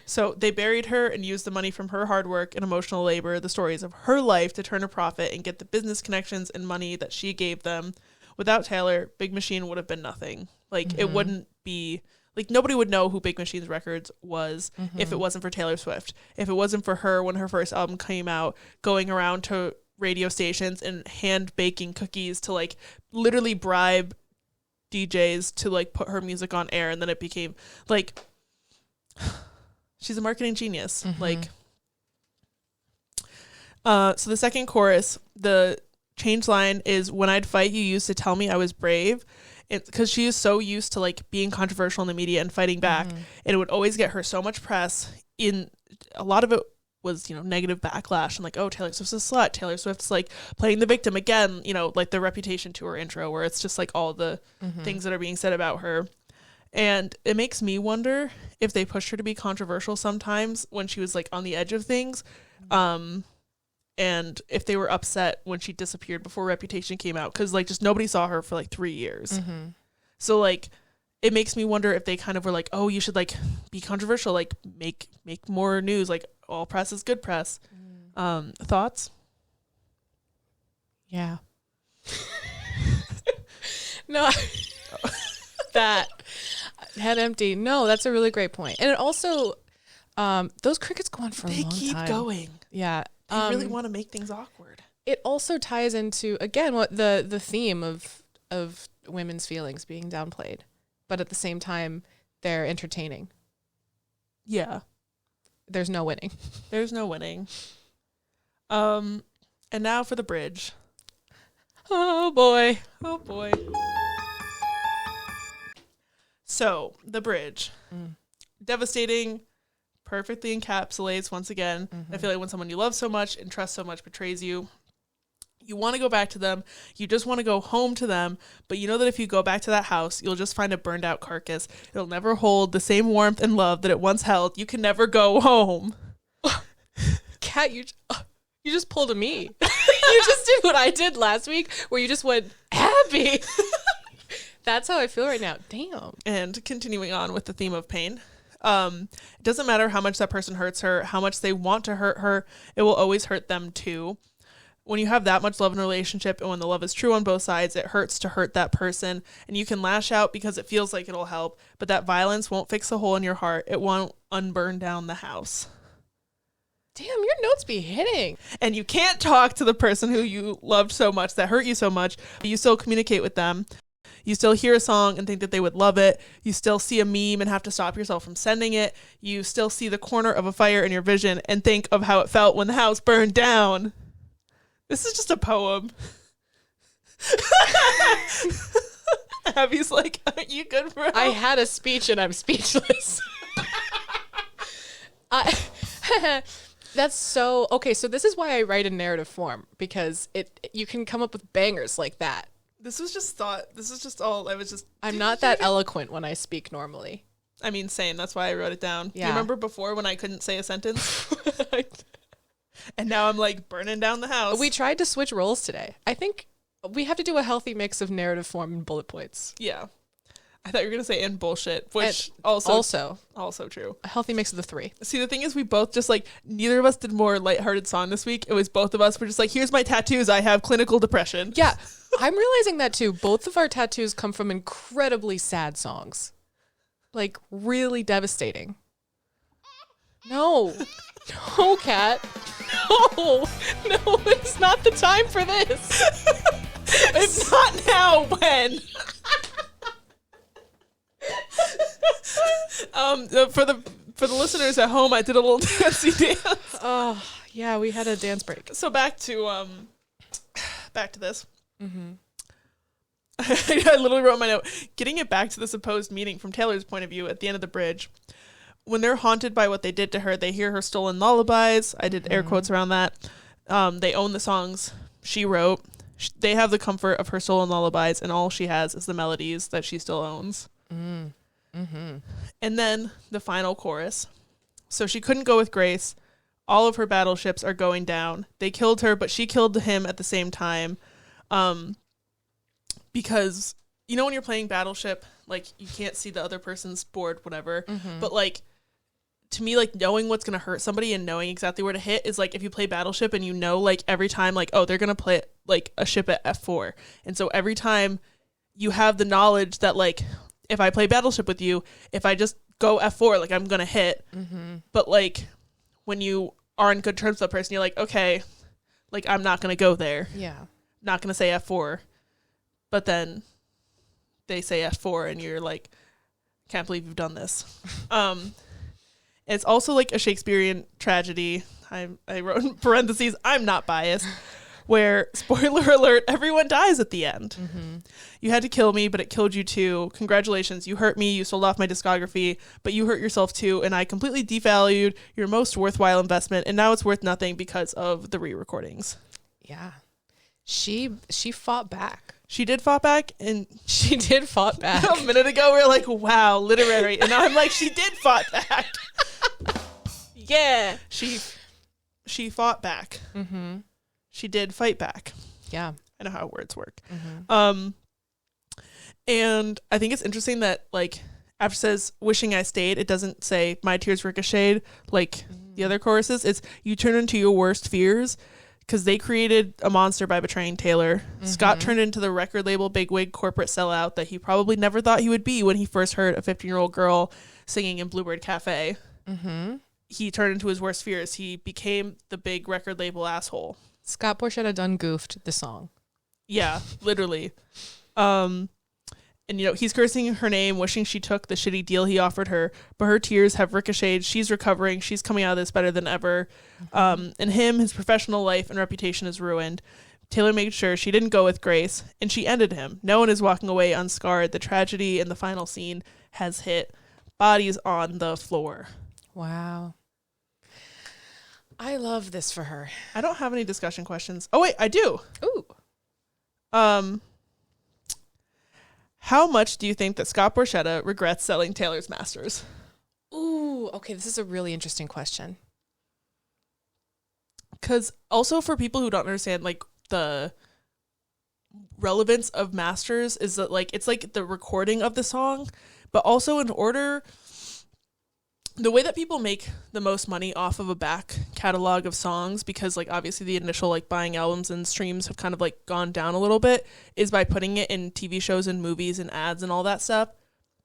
So they buried her and used the money from her hard work and emotional labor, the stories of her life, to turn a profit and get the business connections and money that she gave them. Without Taylor, Big Machine would have been nothing. Like it wouldn't be like nobody would know who Big Machine's Records was if it wasn't for Taylor Swift. If it wasn't for her when her first album came out, going around to radio stations and hand baking cookies to like literally bribe DJs to like put her music on air, and then it became like she's a marketing genius. Like so the second chorus, the change line is, when I'd fight, you used to tell me I was brave. It's because she is so used to like being controversial in the media and fighting back, and it would always get her so much press. In a lot of it was, you know, negative backlash and like, oh, Taylor Swift's a slut. Taylor Swift's like playing the victim again, you know, like the Reputation tour intro where it's just like all the things that are being said about her. And it makes me wonder if they pushed her to be controversial sometimes when she was like on the edge of things. And if they were upset when she disappeared before Reputation came out, because like just nobody saw her for like 3 years. So like it makes me wonder if they kind of were like, oh, you should like be controversial, like make more news, like all press is good press. Thoughts? Yeah. No, that head empty. No, that's a really great point. And it also, those crickets go on for a long time. They keep going. Yeah. They really want to make things awkward. It also ties into, again, what the theme of women's feelings being downplayed, but at the same time, they're entertaining. Yeah. There's no winning. There's no winning. And now for the bridge. Oh boy. Oh boy. So, the bridge. Devastating, perfectly encapsulates, once again, I feel like when someone you love so much and trust so much betrays you, you want to go back to them. You just want to go home to them. But you know that if you go back to that house, you'll just find a burned out carcass. It'll never hold the same warmth and love that it once held. You can never go home. Kat, you just pulled a me. You just did what I did last week, where you just went happy. That's how I feel right now. Damn. And continuing on with the theme of pain. It doesn't matter how much that person hurts her, how much they want to hurt her. It will always hurt them too. When you have that much love in a relationship and when the love is true on both sides, it hurts to hurt that person. And you can lash out because it feels like it'll help, but that violence won't fix the hole in your heart. It won't unburn down the house. Damn, your notes be hitting. And you can't talk to the person who you loved so much, that hurt you so much, but you still communicate with them. You still hear a song and think that they would love it. You still see a meme and have to stop yourself from sending it. You still see the corner of a fire in your vision and think of how it felt when the house burned down. This is just a poem. Abby's like, aren't you good, bro? I had a speech and I'm speechless. That's so okay. So this is why I write in narrative form, because you can come up with bangers like that. This was just thought. This is just all. I'm not that eloquent when I speak normally. I mean, same. That's why I wrote it down. Yeah. You remember before when I couldn't say a sentence? And now I'm like burning down the house. We tried to switch roles today. I think we have to do a healthy mix of narrative form and bullet points. Yeah. I thought you were going to say and bullshit, which And also true. A healthy mix of the three. See, the thing is, we both just like, neither of us did more lighthearted song this week. It was both of us were just like, here's my tattoos. I have clinical depression. Yeah. I'm realizing that too. Both of our tattoos come from incredibly sad songs. Like really devastating. No. No, Kat. No. No, it's not the time for this. If not now, when? For the listeners at home, I did a little dancey dance. Oh, yeah, we had a dance break. So back to this. Mm-hmm. I literally wrote my note, getting it back to the supposed meeting from Taylor's point of view at the end of the bridge. When they're haunted by what they did to her, they hear her stolen lullabies. I did air quotes around that. They own the songs she wrote. They have the comfort of her stolen lullabies, and all she has is the melodies that she still owns. Mm-hmm. And then the final chorus. So she couldn't go with Grace. All of her battleships are going down. They killed her, but she killed him at the same time. Because, you know, when you're playing Battleship, like, you can't see the other person's board, whatever. Mm-hmm. But, like, to me, like, knowing what's going to hurt somebody and knowing exactly where to hit is, like, if you play Battleship and you know, like, every time, like, oh, they're going to play, like, a ship at F4. And so every time you have the knowledge that, like, if I play Battleship with you, if I just go F4, like, I'm going to hit. Mm-hmm. But, like, when you are in good terms with that person, you're like, okay, like, I'm not going to go there. Yeah. Not going to say F4. But then they say F4 and you're like, can't believe you've done this. It's also like a Shakespearean tragedy. I wrote in parentheses, I'm not biased, where, spoiler alert, everyone dies at the end. Mm-hmm. You had to kill me, but it killed you too. Congratulations. You hurt me. You sold off my discography, but you hurt yourself too. And I completely devalued your most worthwhile investment. And now it's worth nothing because of the re-recordings. Yeah. She fought back. She did fought back, and she did fought back. A minute ago, we were like, wow, literary. And now I'm like, she did fought back. Yeah. She fought back. Mm-hmm. She did fight back. Yeah. I know how words work. Mm-hmm. And I think it's interesting that, like, after it says, wishing I stayed, it doesn't say, my tears ricocheted, like the other choruses. It's, you turn into your worst fears. Because they created a monster by betraying Taylor. Mm-hmm. Scott turned into the record label bigwig corporate sellout that he probably never thought he would be when he first heard a 15-year-old girl singing in Bluebird Cafe. Mm-hmm. He turned into his worst fears. He became the big record label asshole. Scott Borchetta done goofed the song. Yeah, literally. And, you know, he's cursing her name, wishing she took the shitty deal he offered her, but her tears have ricocheted. She's recovering. She's coming out of this better than ever. And his professional life and reputation is ruined. Taylor made sure she didn't go with Grace, and she ended him. No one is walking away unscarred. The tragedy in the final scene has hit. Bodies on the floor. Wow. I love this for her. I don't have any discussion questions. Oh wait, I do. Ooh. How much do you think that Scott Borchetta regrets selling Taylor's masters? Ooh, okay, this is a really interesting question. Because also for people who don't understand, like, the relevance of masters is that, like, it's like the recording of the song, but also in order, the way that people make the most money off of a back catalog of songs, because, like, obviously the initial, like, buying albums and streams have kind of, like, gone down a little bit, is by putting it in TV shows and movies and ads and all that stuff.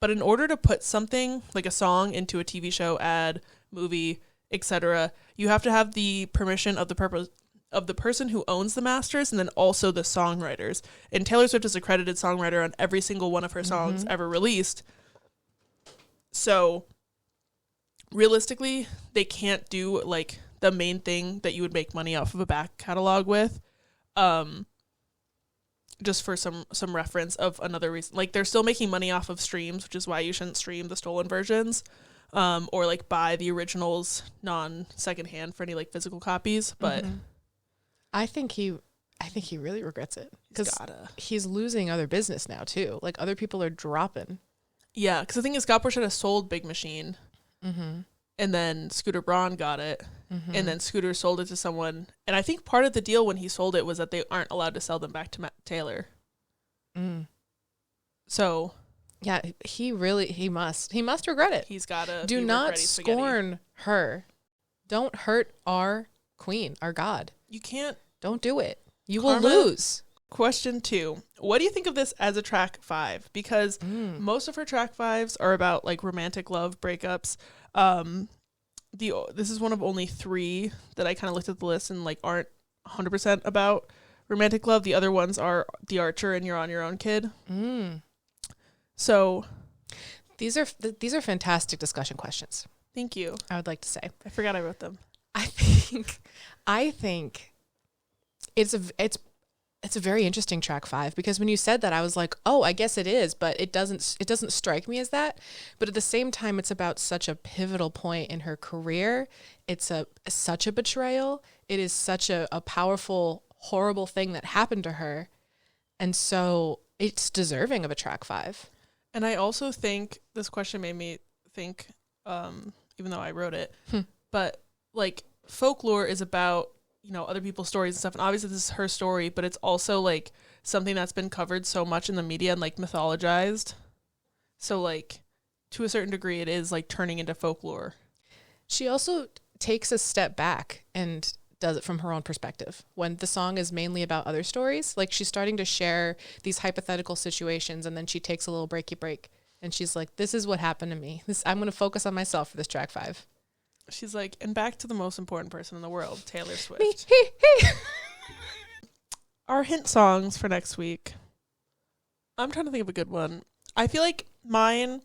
But in order to put something, like a song, into a TV show, ad, movie, etc., you have to have the permission of the person who owns the masters, and then also the songwriters. And Taylor Swift is a credited songwriter on every single one of her songs ever released. So realistically, they can't do, like, the main thing that you would make money off of a back catalog with. Just for some reference of another reason, like, they're still making money off of streams, which is why you shouldn't stream the stolen versions, or, like, buy the originals secondhand for any, like, physical copies. But I think he really regrets it, because he's losing other business now too. Like, other people are dropping. Yeah, because the thing is, Scott Borchetta sold Big Machine, and then Scooter Braun got it, and then Scooter sold it to someone. And I think part of the deal when he sold it was that they aren't allowed to sell them back to Taylor. So, yeah, he must regret it. He's gotta do not scorn her. Don't hurt our queen, our god. You can't. Don't do it. You will lose. Question 2. What do you think of this as a track 5? Because most of her track 5s are about, like, romantic love breakups. This is one of only 3 that I kind of looked at the list and, like, aren't 100% about romantic love. The other ones are The Archer and You're on Your Own, Kid. So these are fantastic discussion questions. Thank you. I would like to say. I forgot I wrote them. I think it's a very interesting track 5, because when you said that, I was like, oh, I guess it is, but it doesn't strike me as that. But at the same time, it's about such a pivotal point in her career. It's such a betrayal. It is such a powerful, horrible thing that happened to her. And so it's deserving of a track 5. And I also think this question made me think, even though I wrote it, but, like, folklore is about, you know, other people's stories and stuff. And obviously this is her story, but it's also, like, something that's been covered so much in the media and, like, mythologized. So, like, to a certain degree, it is, like, turning into folklore. She also takes a step back and does it from her own perspective. When the song is mainly about other stories, like, she's starting to share these hypothetical situations, and then she takes a little breaky break. And she's like, this is what happened to me. I'm going to focus on myself for this track 5. She's like, and back to the most important person in the world, Taylor Swift. Our hint songs for next week. I'm trying to think of a good one. I feel like mine,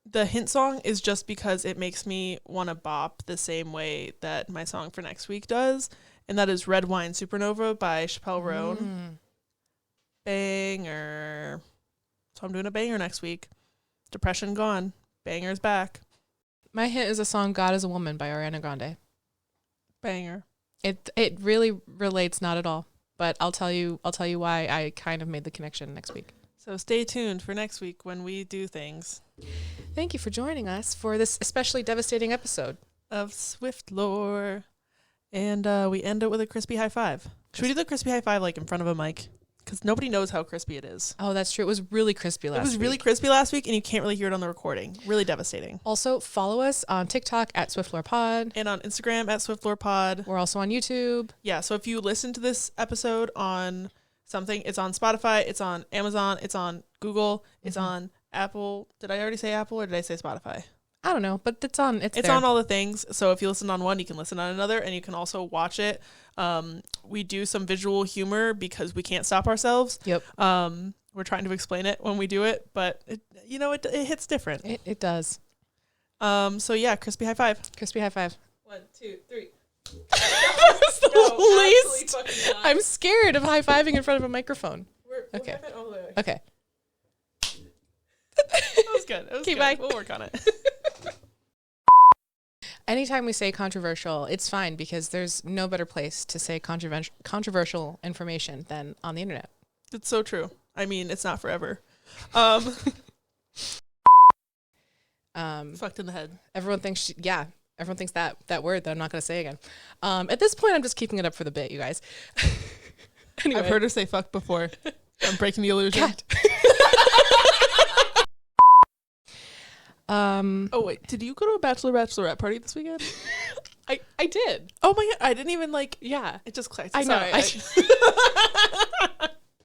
the hint song is just because it makes me want to bop the same way that my song for next week does. And that is Red Wine Supernova by Chappelle Roan. Banger. So I'm doing a banger next week. Depression gone. Banger's back. My hint is a song "God Is a Woman" by Ariana Grande. Banger. It really relates not at all, but I'll tell you why I kind of made the connection next week. So stay tuned for next week when we do things. Thank you for joining us for this especially devastating episode of Swift Lore. And we end it with a crispy high five. Should we do the crispy high five, like, in front of a mic? Because nobody knows how crispy it is. Oh, that's true. It was really crispy last week. It was really crispy last week, and you can't really hear it on the recording. Really devastating. Also, follow us on TikTok at SwiftLorePod. And on Instagram at SwiftLorePod. We're also on YouTube. Yeah, so if you listen to this episode on something, it's on Spotify, it's on Amazon, it's on Google, it's on Apple. Did I already say Apple, or did I say Spotify? I don't know, but it's on. It's there. On all the things. So if you listen on one, you can listen on another, and you can also watch it. We do some visual humor because we can't stop ourselves. Yep. We're trying to explain it when we do it, but it hits different. It does. So yeah, crispy high five. Crispy high five. 1, 2, 3. That was the least. I'm scared of high fiving in front of a microphone. Okay. Okay. That was good. It was good. Bye. We'll work on it. anytime we say controversial, it's fine because there's no better place to say controversial information than on the internet. It's so true. I mean, it's not forever. Fucked in the head. Everyone thinks, everyone thinks that word that I'm not going to say again. At this point, I'm just keeping it up for the bit, you guys. Anyway. I've heard her say fuck before. I'm breaking the illusion. Oh wait, did you go to a bachelorette party this weekend? I did. Oh my god, I didn't even Yeah. it just clicked. I know. Sorry.